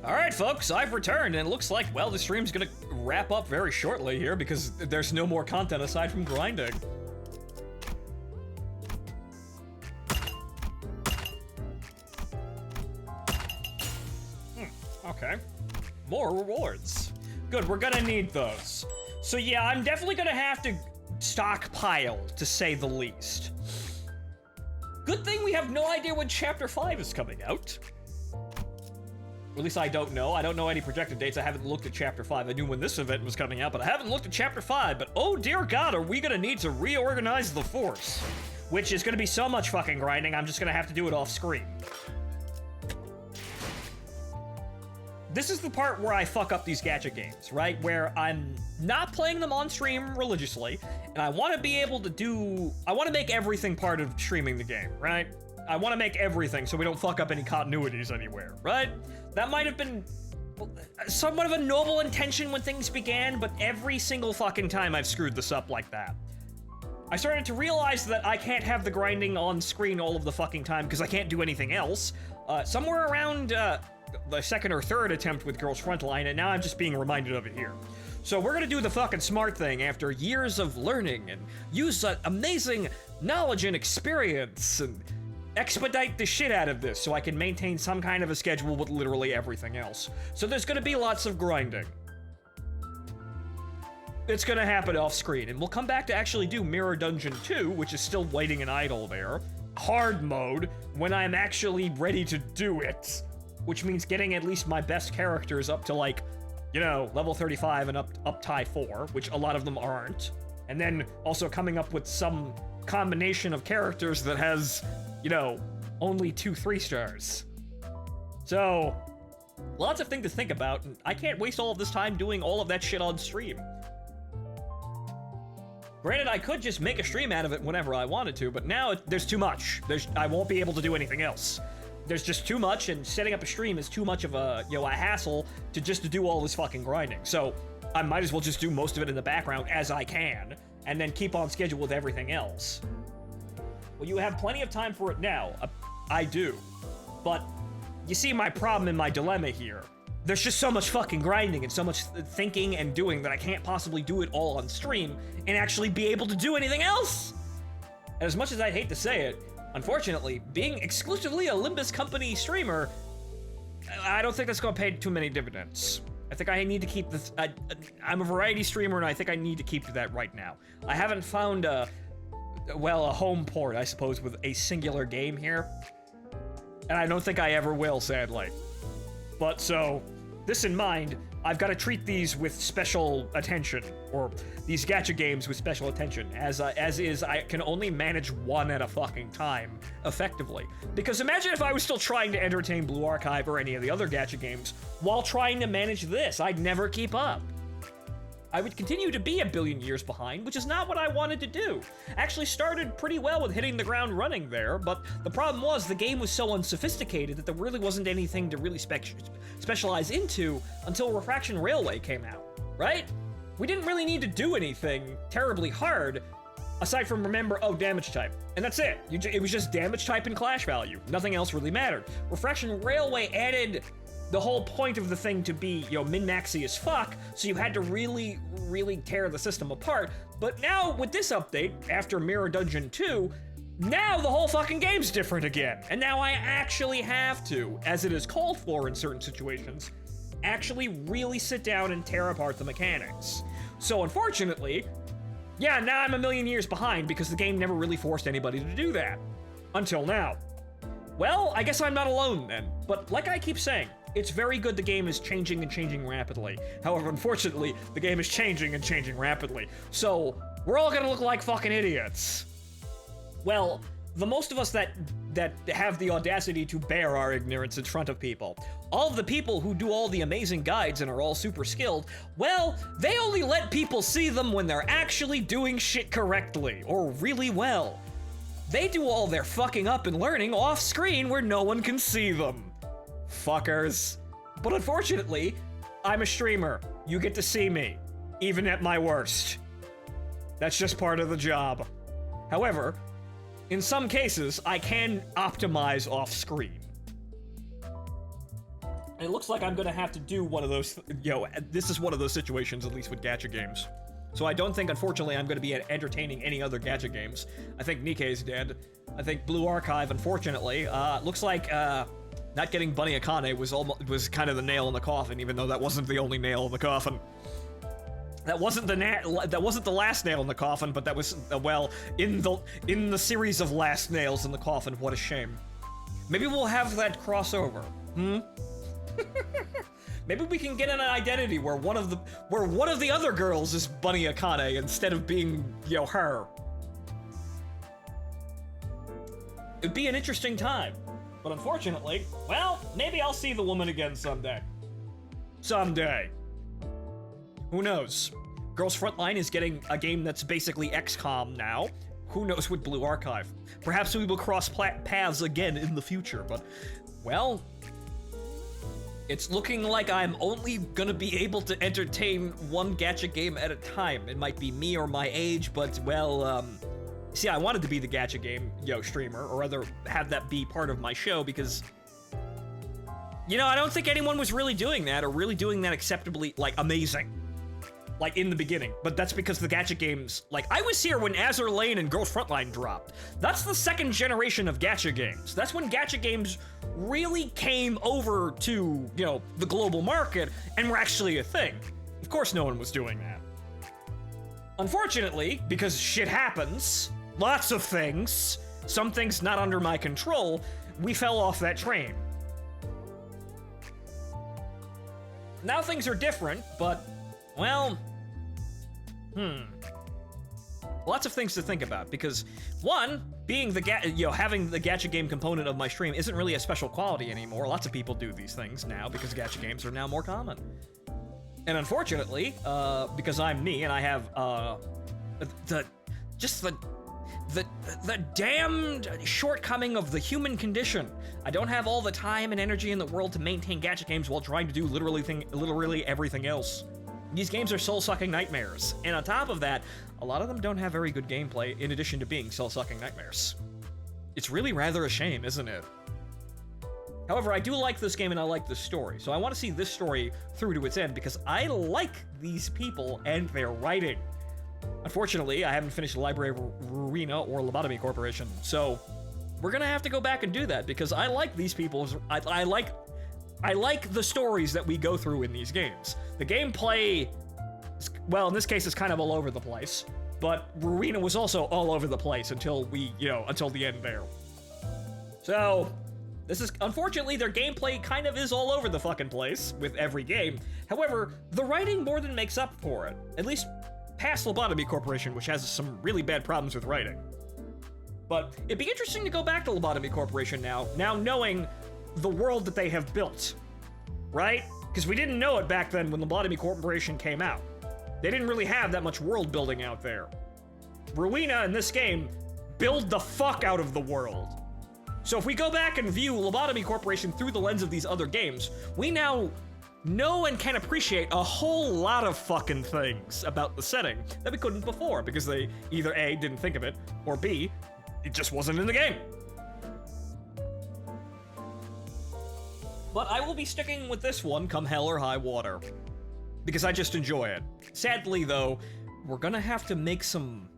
Alright folks, I've returned, and it looks like, well, the stream's gonna wrap up very shortly here because there's no more content aside from grinding. Okay. More rewards. Good, we're gonna need those. So yeah, I'm definitely gonna have to stockpile, to say the least. Good thing we have no idea when Chapter 5 is coming out. Or at least I don't know. I don't know any projected dates. I haven't looked at Chapter 5. I knew when this event was coming out, but I haven't looked at Chapter 5. But oh dear God, are we gonna need to reorganize the Force? Which is gonna be so much fucking grinding, I'm just gonna have to do it off screen. This is the part where I fuck up these gacha games, right? Where I'm not playing them on stream religiously, and I want to be able to I want to make everything part of streaming the game, right? I want to make everything so we don't fuck up any continuities anywhere, right? That might have been somewhat of a noble intention when things began, but every single fucking time I've screwed this up like that. I started to realize that I can't have the grinding on screen all of the fucking time because I can't do anything else. Somewhere around the second or third attempt with Girls Frontline, and now I'm just being reminded of it here. So we're gonna do the fucking smart thing after years of learning and use that amazing knowledge and experience and expedite the shit out of this so I can maintain some kind of a schedule with literally everything else. So there's gonna be lots of grinding. It's gonna happen off screen, and we'll come back to actually do Mirror Dungeon 2, which is still waiting and idle there. Hard mode, when I'm actually ready to do it. Which means getting at least my best characters up to, like, you know, level 35 and up tie 4, which a lot of them aren't. And then also coming up with some combination of characters that has, you know, only 2 3-stars. So, lots of things to think about, and I can't waste all of this time doing all of that shit on stream. Granted, I could just make a stream out of it whenever I wanted to, but now there's too much. I won't be able to do anything else. There's just too much, and setting up a stream is too much of a, you know, a hassle to do all this fucking grinding. So I might as well just do most of it in the background as I can, and then keep on schedule with everything else. Well, you have plenty of time for it now. I do. But you see my problem and my dilemma here. There's just so much fucking grinding and so much thinking and doing that I can't possibly do it all on stream and actually be able to do anything else. And as much as I'd hate to say it, unfortunately, being exclusively a Limbus company streamer, I don't think that's gonna pay too many dividends. I think I need to keep this, I'm a variety streamer and I think I need to keep to that right now. I haven't found a home port, I suppose, with a singular game here. And I don't think I ever will, sadly. But so, this in mind, I've got to treat these with special attention, or these gacha games with special attention, as is, I can only manage one at a fucking time, effectively. Because imagine if I was still trying to entertain Blue Archive or any of the other gacha games, while trying to manage this, I'd never keep up. I would continue to be a billion years behind, which is not what I wanted to do. Actually started pretty well with hitting the ground running there, but the problem was the game was so unsophisticated that there really wasn't anything to really specialize into until Refraction Railway came out, right? We didn't really need to do anything terribly hard, aside from remember, oh, damage type. And that's it. It was just damage type and clash value. Nothing else really mattered. Refraction Railway added the whole point of the thing to be, you know, min-maxy as fuck, so you had to really, really tear the system apart. But now, with this update, after Mirror Dungeon 2, now the whole fucking game's different again. And now I actually have to, as it is called for in certain situations, actually really sit down and tear apart the mechanics. So unfortunately, yeah, now I'm a million years behind because the game never really forced anybody to do that. Until now. Well, I guess I'm not alone then. But like I keep saying, it's very good the game is changing and changing rapidly. However, unfortunately, the game is changing and changing rapidly. So, we're all gonna look like fucking idiots. Well, the most of us that have the audacity to bear our ignorance in front of people. All of the people who do all the amazing guides and are all super skilled, well, they only let people see them when they're actually doing shit correctly, or really well. They do all their fucking up and learning off screen where no one can see them. Fuckers. But unfortunately, I'm a streamer. You get to see me, even at my worst. That's just part of the job. However, in some cases, I can optimize off screen. And it looks like I'm gonna have to do one of those, this is one of those situations, at least with gacha games. So I don't think, unfortunately, I'm gonna be entertaining any other gacha games. I think Nikkei's dead. I think Blue Archive, unfortunately, looks like, not getting Bunny Akane was kind of the nail in the coffin, even though that wasn't the only nail in the coffin. That wasn't the last nail in the coffin, but that was, well, in the series of last nails in the coffin. What a shame. Maybe we'll have that crossover. Maybe we can get an identity where one of the other girls is Bunny Akane instead of being, her. It'd be an interesting time. But unfortunately, well, maybe I'll see the woman again someday. Someday. Who knows? Girls Frontline is getting a game that's basically XCOM now. Who knows with Blue Archive? Perhaps we will cross paths again in the future, but, well, it's looking like I'm only gonna be able to entertain one gacha game at a time. It might be me or my age, but, well, see, I wanted to be the gacha game, streamer, or rather have that be part of my show because, I don't think anyone was really doing that or really doing that acceptably, amazing. In the beginning, but that's because the gacha games, I was here when Azur Lane and Girls Frontline dropped. That's the second generation of gacha games. That's when gacha games really came over to, the global market and were actually a thing. Of course, no one was doing that. Unfortunately, because shit happens, lots of things, some things not under my control, we fell off that train. Now things are different, but, well, lots of things to think about, because one, being having the gacha game component of my stream isn't really a special quality anymore. Lots of people do these things now because gacha games are now more common. And unfortunately, because I'm me and I have, the damned shortcoming of the human condition. I don't have all the time and energy in the world to maintain gacha games while trying to do literally everything else. These games are soul-sucking nightmares, and on top of that, a lot of them don't have very good gameplay in addition to being soul-sucking nightmares. It's really rather a shame, isn't it? However, I do like this game and I like this story, so I want to see this story through to its end because I like these people and their writing. Unfortunately, I haven't finished the Library of Ruina or Lobotomy Corporation, so we're gonna have to go back and do that because I like these people. I like the stories that we go through in these games. The gameplay, well, in this case, is kind of all over the place, but Ruina was also all over the place until until the end there. So, this is, unfortunately, their gameplay kind of is all over the fucking place with every game. However, the writing more than makes up for it. At least past Lobotomy Corporation, which has some really bad problems with writing. But it'd be interesting to go back to Lobotomy Corporation now knowing the world that they have built, right? Because we didn't know it back then when Lobotomy Corporation came out. They didn't really have that much world building out there. Ruina in this game build the fuck out of the world. So if we go back and view Lobotomy Corporation through the lens of these other games, we now know and can appreciate a whole lot of fucking things about the setting that we couldn't before because they either A, didn't think of it, or B, it just wasn't in the game. But I will be sticking with this one come hell or high water, because I just enjoy it. Sadly, though, we're gonna have to make some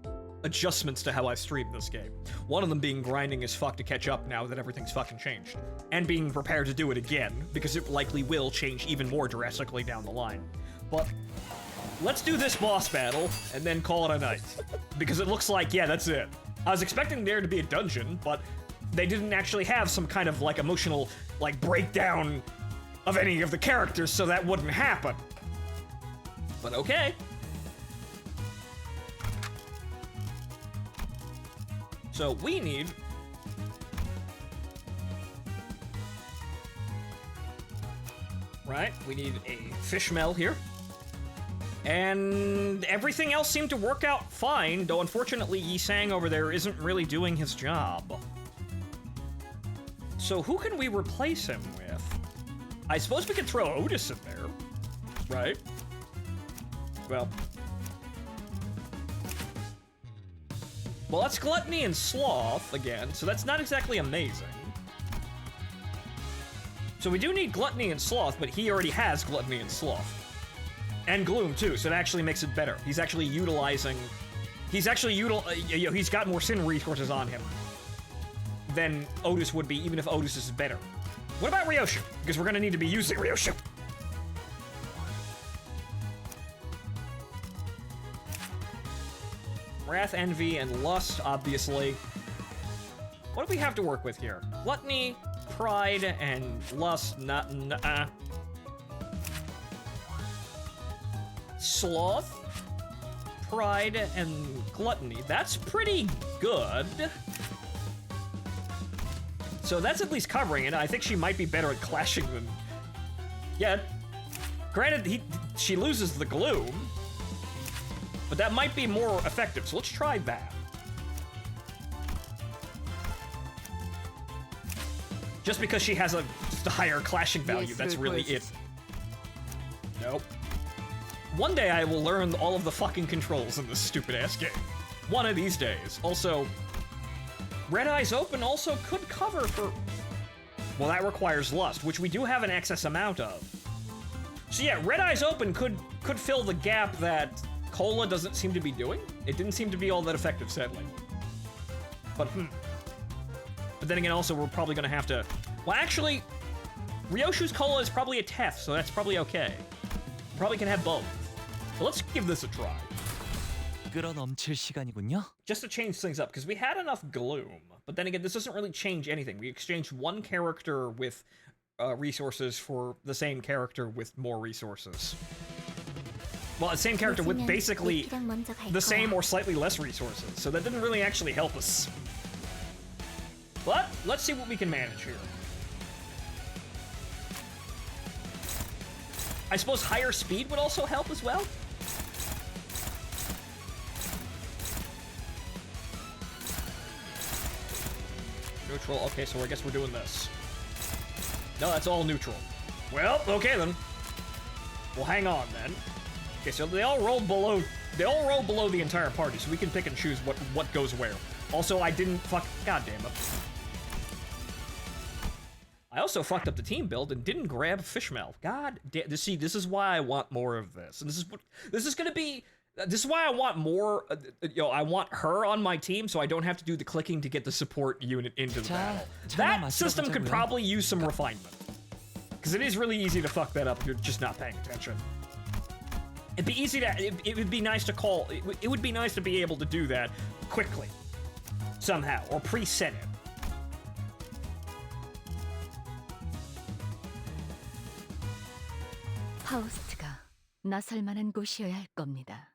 adjustments to how I stream this game. One of them being grinding as fuck to catch up now that everything's fucking changed, and being prepared to do it again, because it likely will change even more drastically down the line. But let's do this boss battle, and then call it a night. Because it looks like, yeah, that's it. I was expecting there to be a dungeon, but they didn't actually have some kind of, emotional, breakdown of any of the characters, so that wouldn't happen. But okay. So we need... Right, we need a fishmel here. And everything else seemed to work out fine, though unfortunately Yi-Sang over there isn't really doing his job. So who can we replace him with? I suppose we could throw Otis in there, right? Well, that's Gluttony and Sloth again, so that's not exactly amazing. So we do need Gluttony and Sloth, but he already has Gluttony and Sloth. And Gloom, too, so it actually makes it better. He's actually utilizing... He's got more Sin resources on him than Otis would be, even if Otis is better. What about Ryoshu? Because we're gonna need to be using Ryoshu. Wrath, Envy, and Lust, obviously. What do we have to work with here? Gluttony, Pride, and Lust, Sloth, Pride, and Gluttony. That's pretty good. So that's at least covering it. I think she might be better at clashing than... Yeah. Granted, she loses the Gloom, but that might be more effective, so let's try that. Just because she has just a higher clashing value, that's really it. Nope. One day I will learn all of the fucking controls in this stupid-ass game. One of these days. Also, Red Eyes Open also could cover for... Well, that requires Lust, which we do have an excess amount of. So yeah, Red Eyes Open could fill the gap that Cola doesn't seem to be doing. It didn't seem to be all that effective, sadly. But But then again, also, we're probably gonna have to... Well, actually, Ryoshu's Cola is probably a Tef, so that's probably okay. Probably can have both. So let's give this a try. 끌어넘칠 시간이군요. Just to change things up, because we had enough Gloom. But then again, this doesn't really change anything. We exchanged one character with resources for the same character with more resources. Well, the same character with basically the same or slightly less resources. So that didn't really actually help us. But let's see what we can manage here. I suppose higher speed would also help as well. Neutral. Okay, so I guess we're doing this. No, that's all neutral. Well, okay then. Well, hang on then. Okay, so they all roll below the entire party, so we can pick and choose what goes where. Also, I didn't God damn it. I also fucked up the team build and didn't grab Fishmouth. God damn. See, this is why I want more of this. And this is why I want more, I want her on my team so I don't have to do the clicking to get the support unit into the battle. That system could probably use some refinement. Because it is really easy to fuck that up if you're just not paying attention. It'd be easy to, it would be nice to call, it would be nice to be able to do that quickly. Somehow, or preset it. 파우스트가 나설 만한 곳이어야 할 겁니다.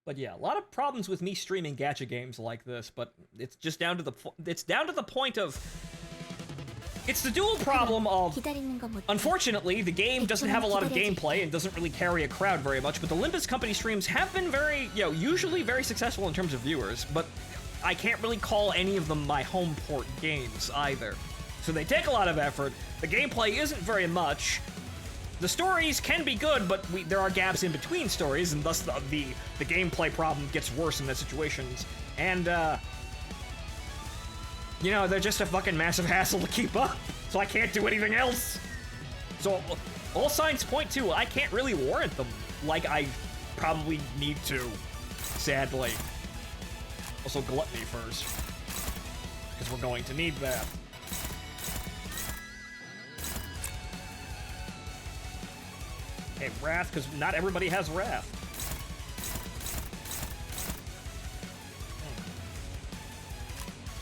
But yeah, a lot of problems with me streaming gacha games like this, but it's just down to the point of it's the dual problem of unfortunately the game doesn't have a lot of gameplay and doesn't really carry a crowd very much, but the Limbus company streams have been very, usually very successful in terms of viewers, but I can't really call any of them my home port games either. So they take a lot of effort. The gameplay isn't very much. The stories can be good, but there are gaps in between stories, and thus the gameplay problem gets worse in those situations. And, they're just a fucking massive hassle to keep up, so I can't do anything else. So, all signs point to I can't really warrant them like I probably need to, sadly. Also, Gluttony first, because we're going to need that. Okay, Wrath, because not everybody has Wrath.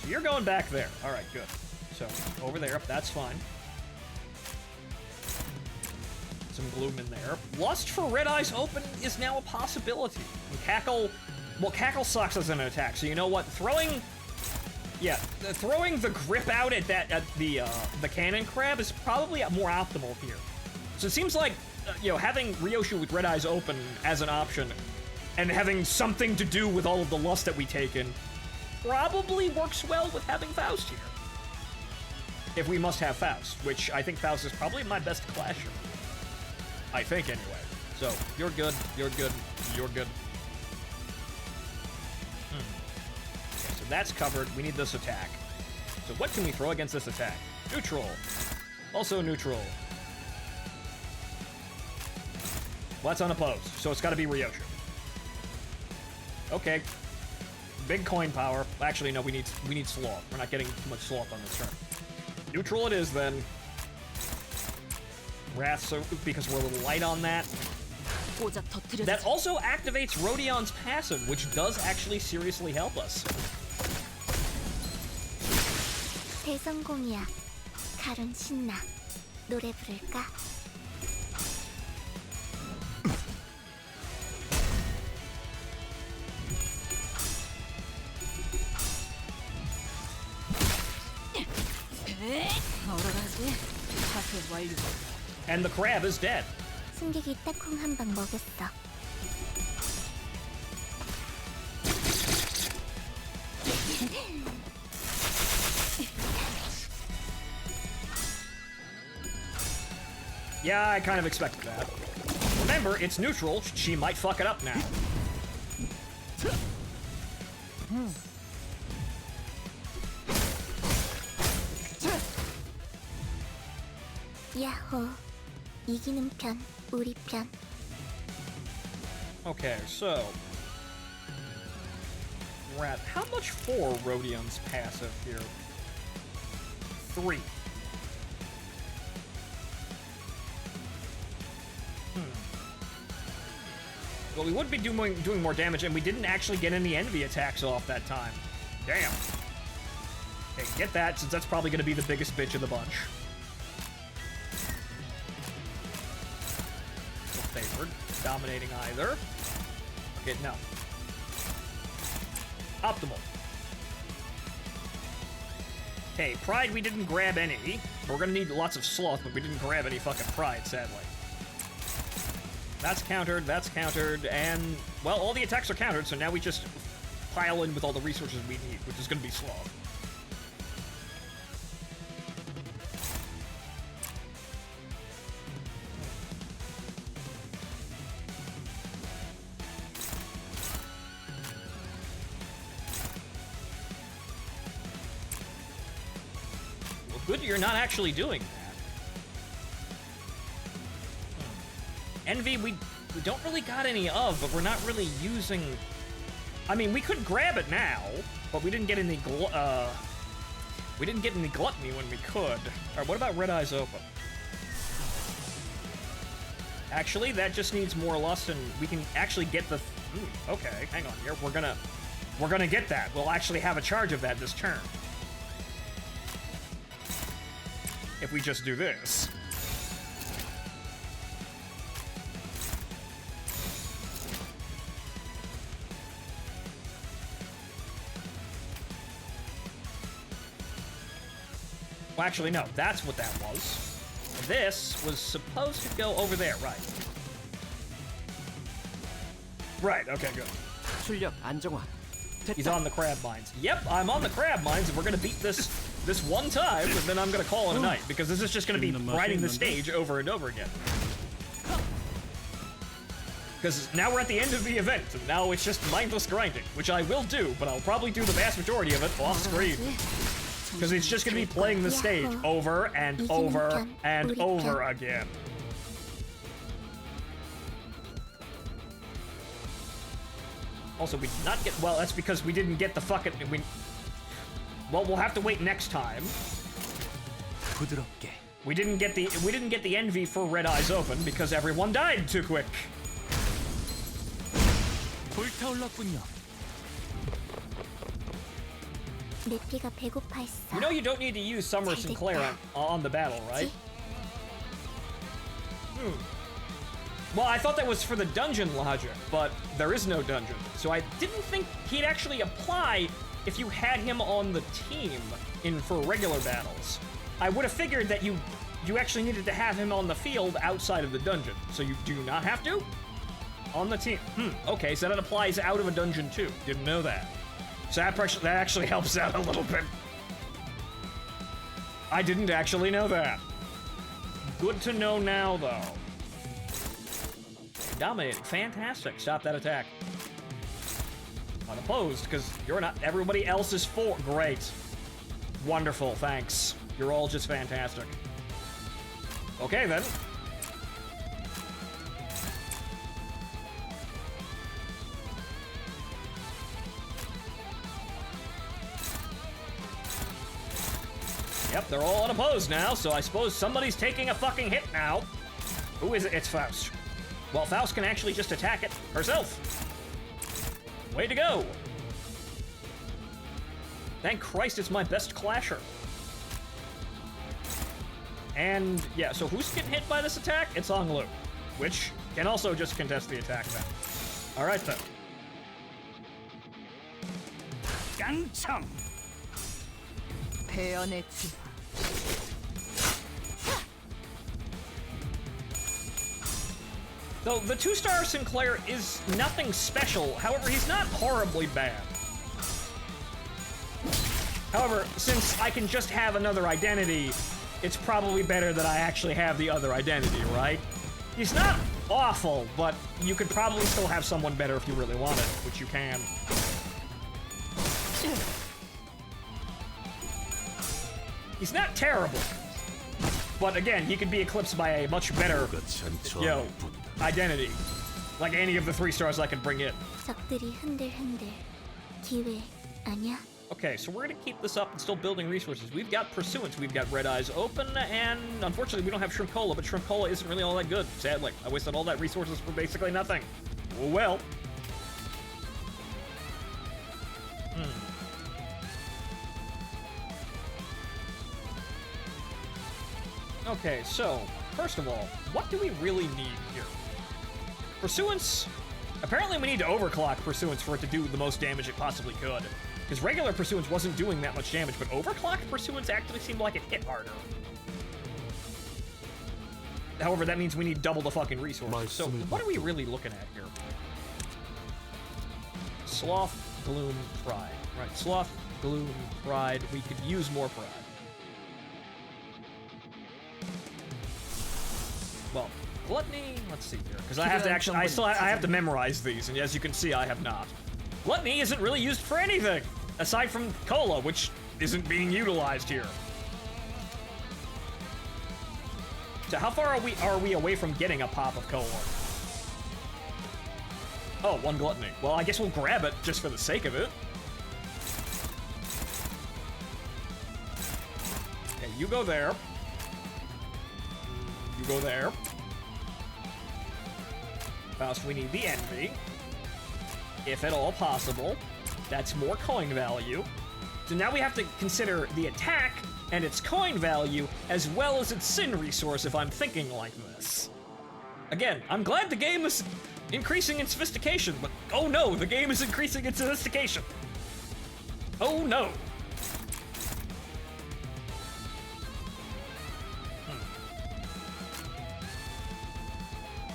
So you're going back there. All right, good. So, over there, that's fine. Some Gloom in there. Lust for Red Eyes Open is now a possibility. And Cackle sucks as an attack, so you know what? Throwing the grip out at the Cannon Crab is probably more optimal here. So it seems like having Ryoshu with Red Eyes Open as an option and having something to do with all of the lust that we take in probably works well with having Faust here. If we must have Faust, which I think Faust is probably my best clasher. I think, anyway. So, you're good, you're good, you're good. Okay, so that's covered. We need this attack. So what can we throw against this attack? Neutral. Also neutral. Well, that's unopposed, so it's gotta be Ryoshu. Okay. Big coin power. Actually, no, we need sloth. We're not getting too much sloth on this turn. Neutral it is, then. Wrath, so because we're a little light on that. 고작 터뜨려. That also activates Rhodion's passive, which does actually seriously help us. 대성공이야. 가론 신나. 노래 부를까? 얼어가지. 파괴 완료. And the crab is dead. 승객이 딱콩 한 방 먹였어. Yeah, I kind of expected that. Remember, it's neutral. She might fuck it up now. 야호. 이기는 편, 우리 편. Okay, so... Rat, how much for Rhodion's passive here? 3. Well, we would be doing more damage, and we didn't actually get any envy attacks off that time. Damn. Okay, get that, since that's probably going to be the biggest bitch of the bunch. Favored. Dominating either. Okay, no. Optimal. Okay, Pride we didn't grab any. We're gonna need lots of Sloth, but we didn't grab any fucking Pride, sadly. That's countered, and... Well, all the attacks are countered, so now we just pile in with all the resources we need, which is gonna be Sloth. Good you're not actually doing that. Envy, we don't really got any of, but we're not really using... I mean, we could grab it now, but we didn't get any we didn't get any gluttony when we could. Alright, what about Red Eyes Open? Actually, that just needs more lust, and we can actually get the... okay, hang on here. We're gonna get that. We'll actually have a charge of that this turn. If we just do this. Well, actually, no. That's what that was. This was supposed to go over there, right? Right, okay, good. 출력 안정화. He's on the crab mines. Yep, I'm on the crab mines, and we're gonna beat this one time, and then I'm gonna call it a night, because this is just gonna be riding the stage over and over again. Because now we're at the end of the event, and now it's just mindless grinding, which I will do, but I'll probably do the vast majority of it off screen. Because it's just gonna be playing the stage over and over and over again. Also, we did not get... Well, that's because we didn't get the fucking... Well, we'll have to wait next time. 부드럽게. We didn't get the envy for Red Eyes Open because everyone died too quick. 불타올랐군요. 내 피가 배고파했어. You know you don't need to use Summer Sinclair on the battle, right? Well, I thought that was for the dungeon logic, but there is no dungeon. So I didn't think he'd actually apply if you had him on the team for regular battles. I would have figured that you actually needed to have him on the field outside of the dungeon. So you do not have to? On the team. Okay, so that applies out of a dungeon too. Didn't know that. So that actually helps out a little bit. I didn't actually know that. Good to know now, though. Dominating. Fantastic. Stop that attack. Unopposed, because you're not... Everybody else is for... Great. Wonderful. Thanks. You're all just fantastic. Okay, then. Yep, they're all unopposed now, so I suppose somebody's taking a fucking hit now. Who is it? It's Faust. Well, Faust can actually just attack it herself. Way to go. Thank Christ it's my best clasher. And, yeah, so who's getting hit by this attack? It's Onglu, which can also just contest the attack then. Alright then. 깡총. 배연의 지 Though the 2-star Sinclair is nothing special, however, he's not horribly bad. However, since I can just have another identity, it's probably better that I actually have the other identity, right? He's not awful, but you could probably still have someone better if you really wanted, which you can. He's not terrible. But again, he could be eclipsed by a much better, identity. Like any of the 3 stars I could bring in. 적들이 흔들흔들. 기회 아니야? Okay, so we're gonna keep this up and still building resources. We've got Pursuance, we've got Red Eyes Open, and unfortunately we don't have Shrimp Cola, but Shrimp Cola isn't really all that good, sadly. I wasted all that resources for basically nothing. Well. Okay, so, first of all, what do we really need here? Pursuance? Apparently we need to overclock Pursuance for it to do the most damage it possibly could. Because regular Pursuance wasn't doing that much damage, but overclocked Pursuance actually seemed like it hit harder. However, that means we need double the fucking resources. So, what are we really looking at here? Sloth, Gloom, Pride. Right, Sloth, Gloom, Pride. We could use more Pride. Well, Gluttony, let's see here. Because I have to actually, I have to memorize these, and as you can see, I have not. Gluttony isn't really used for anything, aside from Cola, which isn't being utilized here. So how far are we away from getting a pop of Cola? Oh, 1 Gluttony. Well, I guess we'll grab it just for the sake of it. Okay, you go there. You go there. Faust, we need the Envy. If at all possible. That's more coin value. So now we have to consider the attack and its coin value, as well as its sin resource if I'm thinking like this. Again, I'm glad the game is increasing in sophistication, but oh no, the game is increasing in sophistication. Oh no.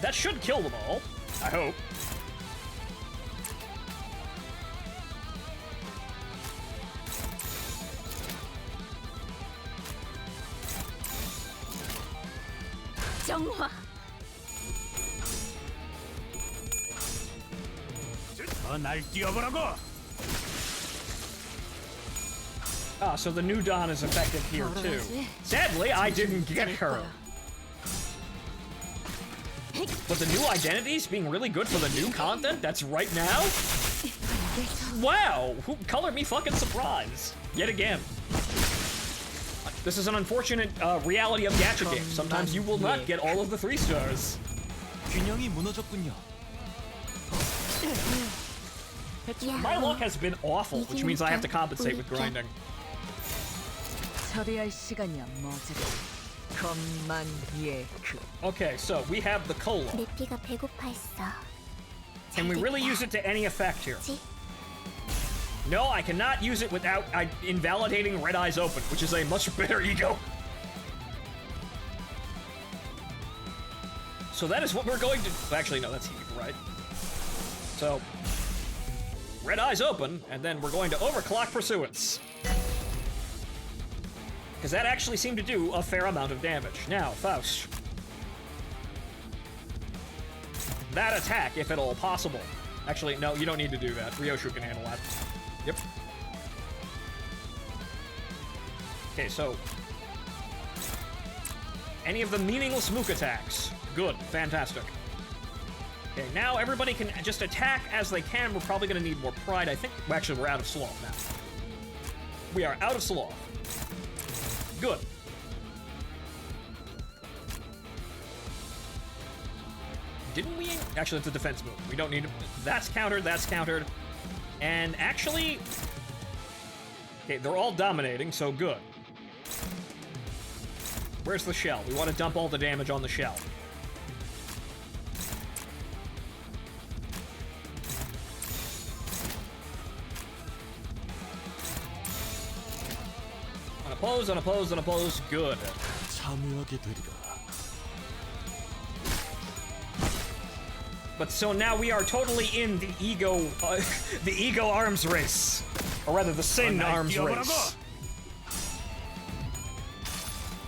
That should kill them all, I hope. 정화. 날 뛰어보라고. Ah, so the new Dawn is effective here too. Sadly, I didn't get her. But the new identities being really good for the new content that's right now? Wow! Color me fucking surprised. Yet again. This is an unfortunate reality of gacha games. Sometimes you will not get all of the 3 stars. 균형이 무너졌군요. My luck has been awful, which means I have to compensate with grinding. 처리할 시간이야 머지를. 것만 예크. Okay, so we have the cola. 내 피가 배고파했어. Can we really use it to any effect here? No, I cannot use it without invalidating Red Eyes Open, which is a much better ego. So that is what we're going to... Actually, no, that's Heave, right? So, Red Eyes Open, and then we're going to overclock Pursuance. Because that actually seemed to do a fair amount of damage. Now, Faust. That attack, if at all possible. Actually, no, you don't need to do that. Ryoshu can handle that. Yep. Okay, so any of the meaningless mook attacks. Good, fantastic. Okay, now everybody can just attack as they can. We're probably gonna need more pride, I think. Well, actually, we're out of sloth now. We are out of sloth. Good. Didn't we? Actually, it's a defense move. We don't need it. That's countered, that's countered. And actually... Okay, they're all dominating, so good. Where's the shell? We want to dump all the damage on the shell. Unopposed, unopposed, unopposed. Good. 참여하게 되리라. But so now we are totally in the ego arms race. Or rather, the Sin arms race.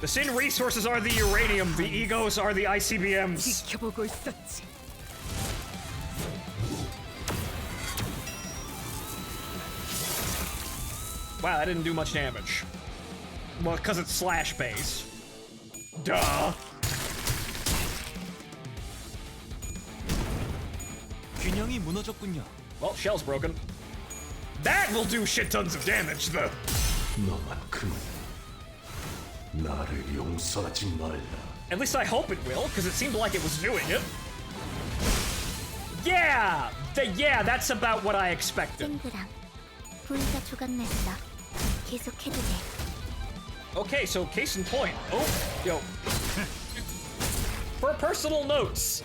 The Sin resources are the uranium, the egos are the ICBMs. 지켜보고 있었지. Wow, that didn't do much damage. Well, because it's slash base. Duh. 균형이 무너졌군요. Well, shell's broken. That will do shit tons of damage, though. 너만큼은 나를 용서하지 말라. At least I hope it will, because it seemed like it was doing it. Yeah! Yeah, that's about what I expected. 쨍그랑 보이가 조각났어. 계속해도 돼. Okay, so case in point. Oh, yo. For personal notes.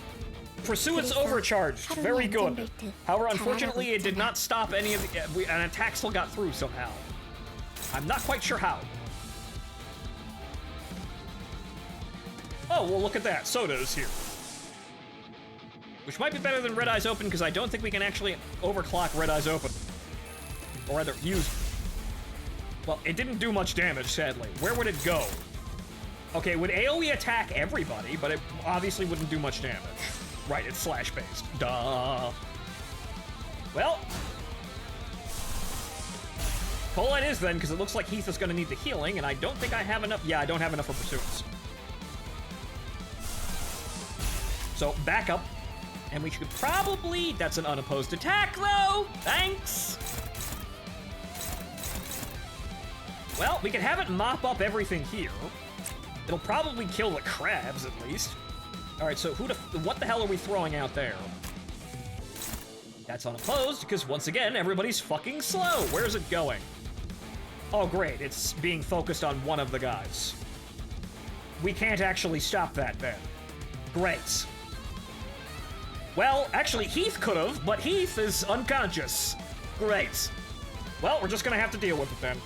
Pursuance overcharged. Very good. However, unfortunately, it did not stop any of the... an attack still got through somehow. I'm not quite sure how. Oh, well, look at that. Soda is here. Which might be better than Red Eyes Open, because I don't think we can actually overclock Red Eyes Open. Or rather, use... Well, it didn't do much damage, sadly. Where would it go? Okay, would AoE attack everybody, but it obviously wouldn't do much damage. Right, it's slash-based. Duh. Well. Call it is then, because it looks like Heath is going to need the healing, and I don't think I have enough. Yeah, I don't have enough for Pursuance. So, back up. And we should probably... That's an unopposed attack, though! Thanks! Well, we can have it mop up everything here. It'll probably kill the crabs, at least. Alright, so what the hell are we throwing out there? That's unopposed, because once again, everybody's fucking slow. Where's it going? Oh, great. It's being focused on one of the guys. We can't actually stop that, then. Great. Well, actually, Heath could have, but Heath is unconscious. Great. Well, we're just gonna have to deal with it, then.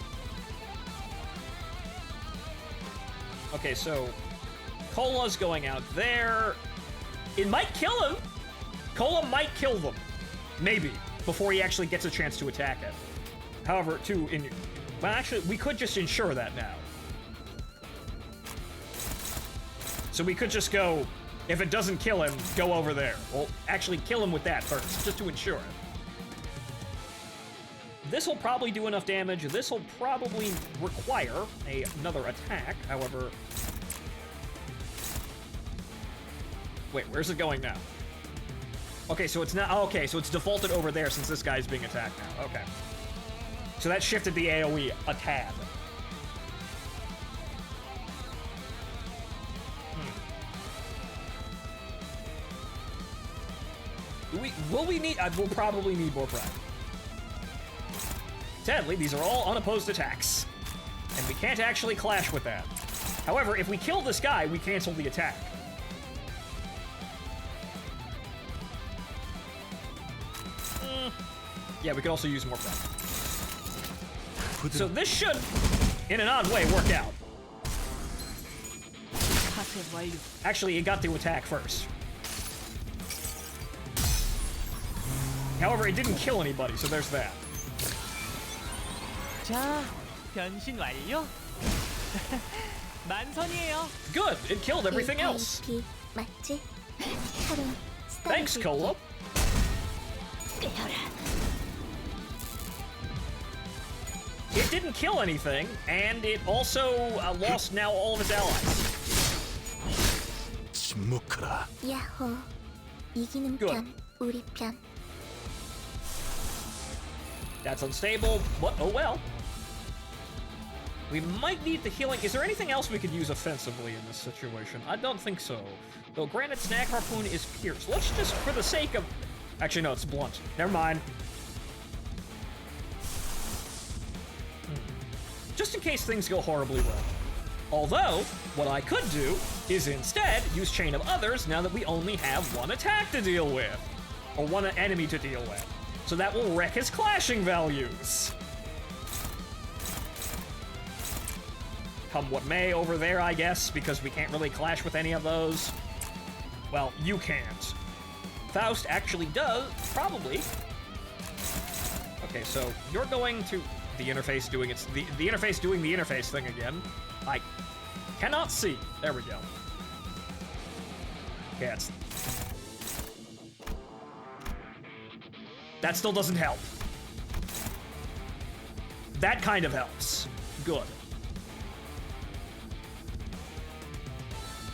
Okay, so... Cola's going out there. It might kill him. Cola might kill them. Maybe. Before he actually gets a chance to attack it. However, well, actually, we could just ensure that now. So we could just go, if it doesn't kill him, go over there. Well, actually kill him with that first, just to ensure it. This will probably do enough damage. This will probably require another attack, however... Wait, where's it going now? Okay, so it's not... Okay, so it's defaulted over there since this guy's being attacked now. Okay. So that shifted the AoE a tad. Will we need... we'll probably need more pride. Sadly, these are all unopposed attacks. And we can't actually clash with that. However, if we kill this guy, we cancel the attack. Yeah, we could also use more pride. So this should, in an odd way, work out. Actually, it got to attack first. However, it didn't kill anybody, so there's that. 자, 변신 완료. 만선이에요. Good, it killed everything else. Thanks, Cola. It didn't kill anything, and it also lost now all of its allies. 침묵하라. 야호. 이기는 Good. 편, 우리 편. That's unstable, but oh well. We might need the healing. Is there anything else we could use offensively in this situation? I don't think so. Though granted, Snag Harpoon is pierced. Let's just, for the sake of... Actually, no, it's blunt. Never mind. Just in case things go horribly wrong. Although, what I could do is instead use Chain of Others now that we only have one attack to deal with. Or one enemy to deal with. So that will wreck his clashing values. Come what may over there, I guess, because we can't really clash with any of those. Well, you can't. Faust actually does, probably. Okay, so you're going to... The interface doing its... The interface doing the interface thing again. I cannot see. There we go. Okay, that's... That still doesn't help. That kind of helps. Good.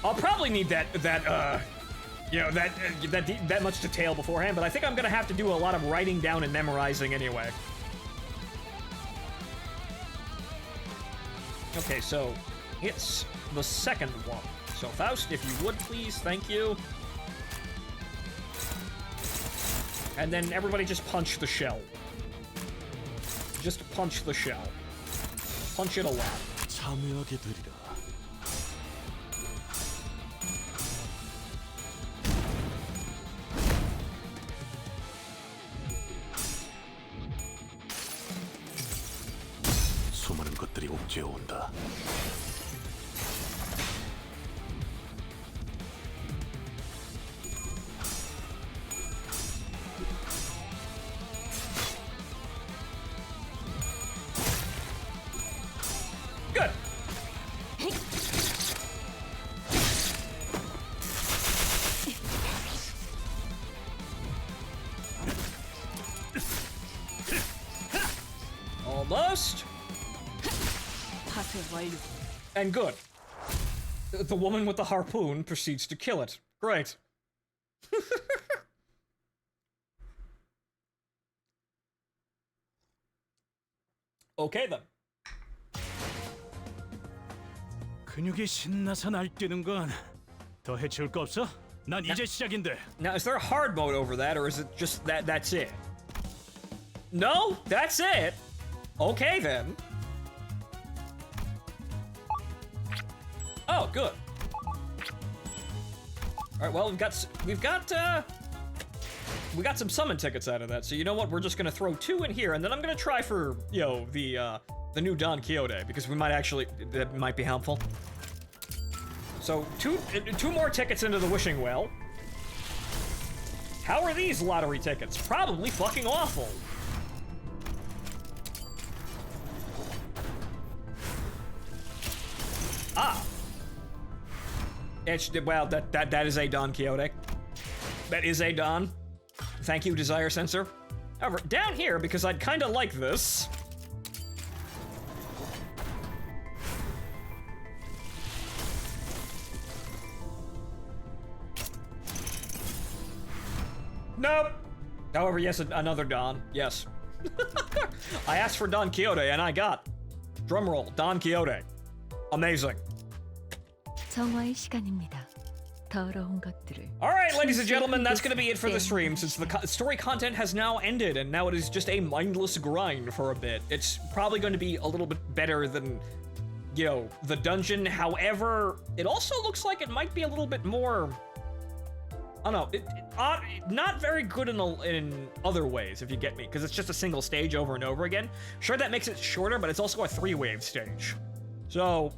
I'll probably need that much detail beforehand, but I think I'm gonna have to do a lot of writing down and memorizing anyway. Okay, so it's the second one. So Faust, if you would please, thank you. And then everybody just punch the shell. Just punch the shell. Punch it a lot. 참여하게 되리라. 수많은 것들이 옥죄어 온다. Good. Almost. And good. The woman with the harpoon proceeds to kill it. Great. Okay then. 근육이 신나서 날뛰는 건 더 해치울 거 없어? 난 이제 시작인데. Now, is there a hard mode over that, or is it just that's it? No? That's it? Okay, then. Oh, good. Alright, well, we got some summon tickets out of that, so you know what? We're just gonna throw 2 in here, and then I'm gonna try for, you know, the new Don Quixote, because we might actually, that might be helpful. So, two more tickets into the wishing well. How are these lottery tickets? Probably fucking awful. Ah. Well, that is a Don Quixote. That is a Don. Thank you, Desire Sensor. However, down here, because I'd kind of like this. Nope. However, yes, another Don. Yes. I asked for Don Quixote, and I got. Drumroll, Don Quixote. Amazing. 정화의 시간입니다. 더러운 것들을. All right, ladies and gentlemen, that's going to be it for the stream, since the story content has now ended, and now it is just a mindless grind for a bit. It's probably going to be a little bit better than, you know, the dungeon. However, it also looks like it might be a little bit more... I don't know, not very good in other ways, if you get me, because it's just a single stage over and over again. Sure, that makes it shorter, but it's also a 3-wave stage. So,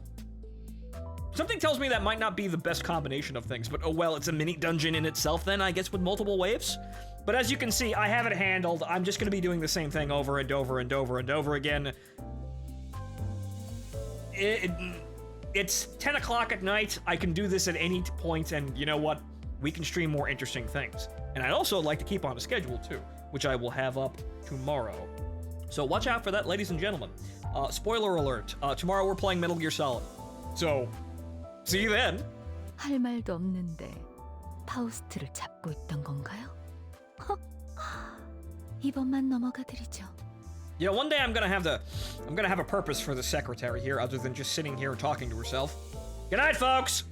something tells me that might not be the best combination of things, but oh well, it's a mini dungeon in itself then, I guess, with multiple waves. But as you can see, I have it handled. I'm just going to be doing the same thing over and over and over and over again. It's 10 o'clock at night. I can do this at any point, and you know what? We can stream more interesting things. And I'd also like to keep on a schedule too, which I will have up tomorrow. So watch out for that, ladies and gentlemen. Spoiler alert, tomorrow we're playing Metal Gear Solid. So, see you then. 할 말도 없는데 파우스트를 잡고 있던 건가요? 이번만 넘어가 드리죠. Yeah, one day I'm gonna have a purpose for the secretary here other than just sitting here talking to herself. Good night, folks!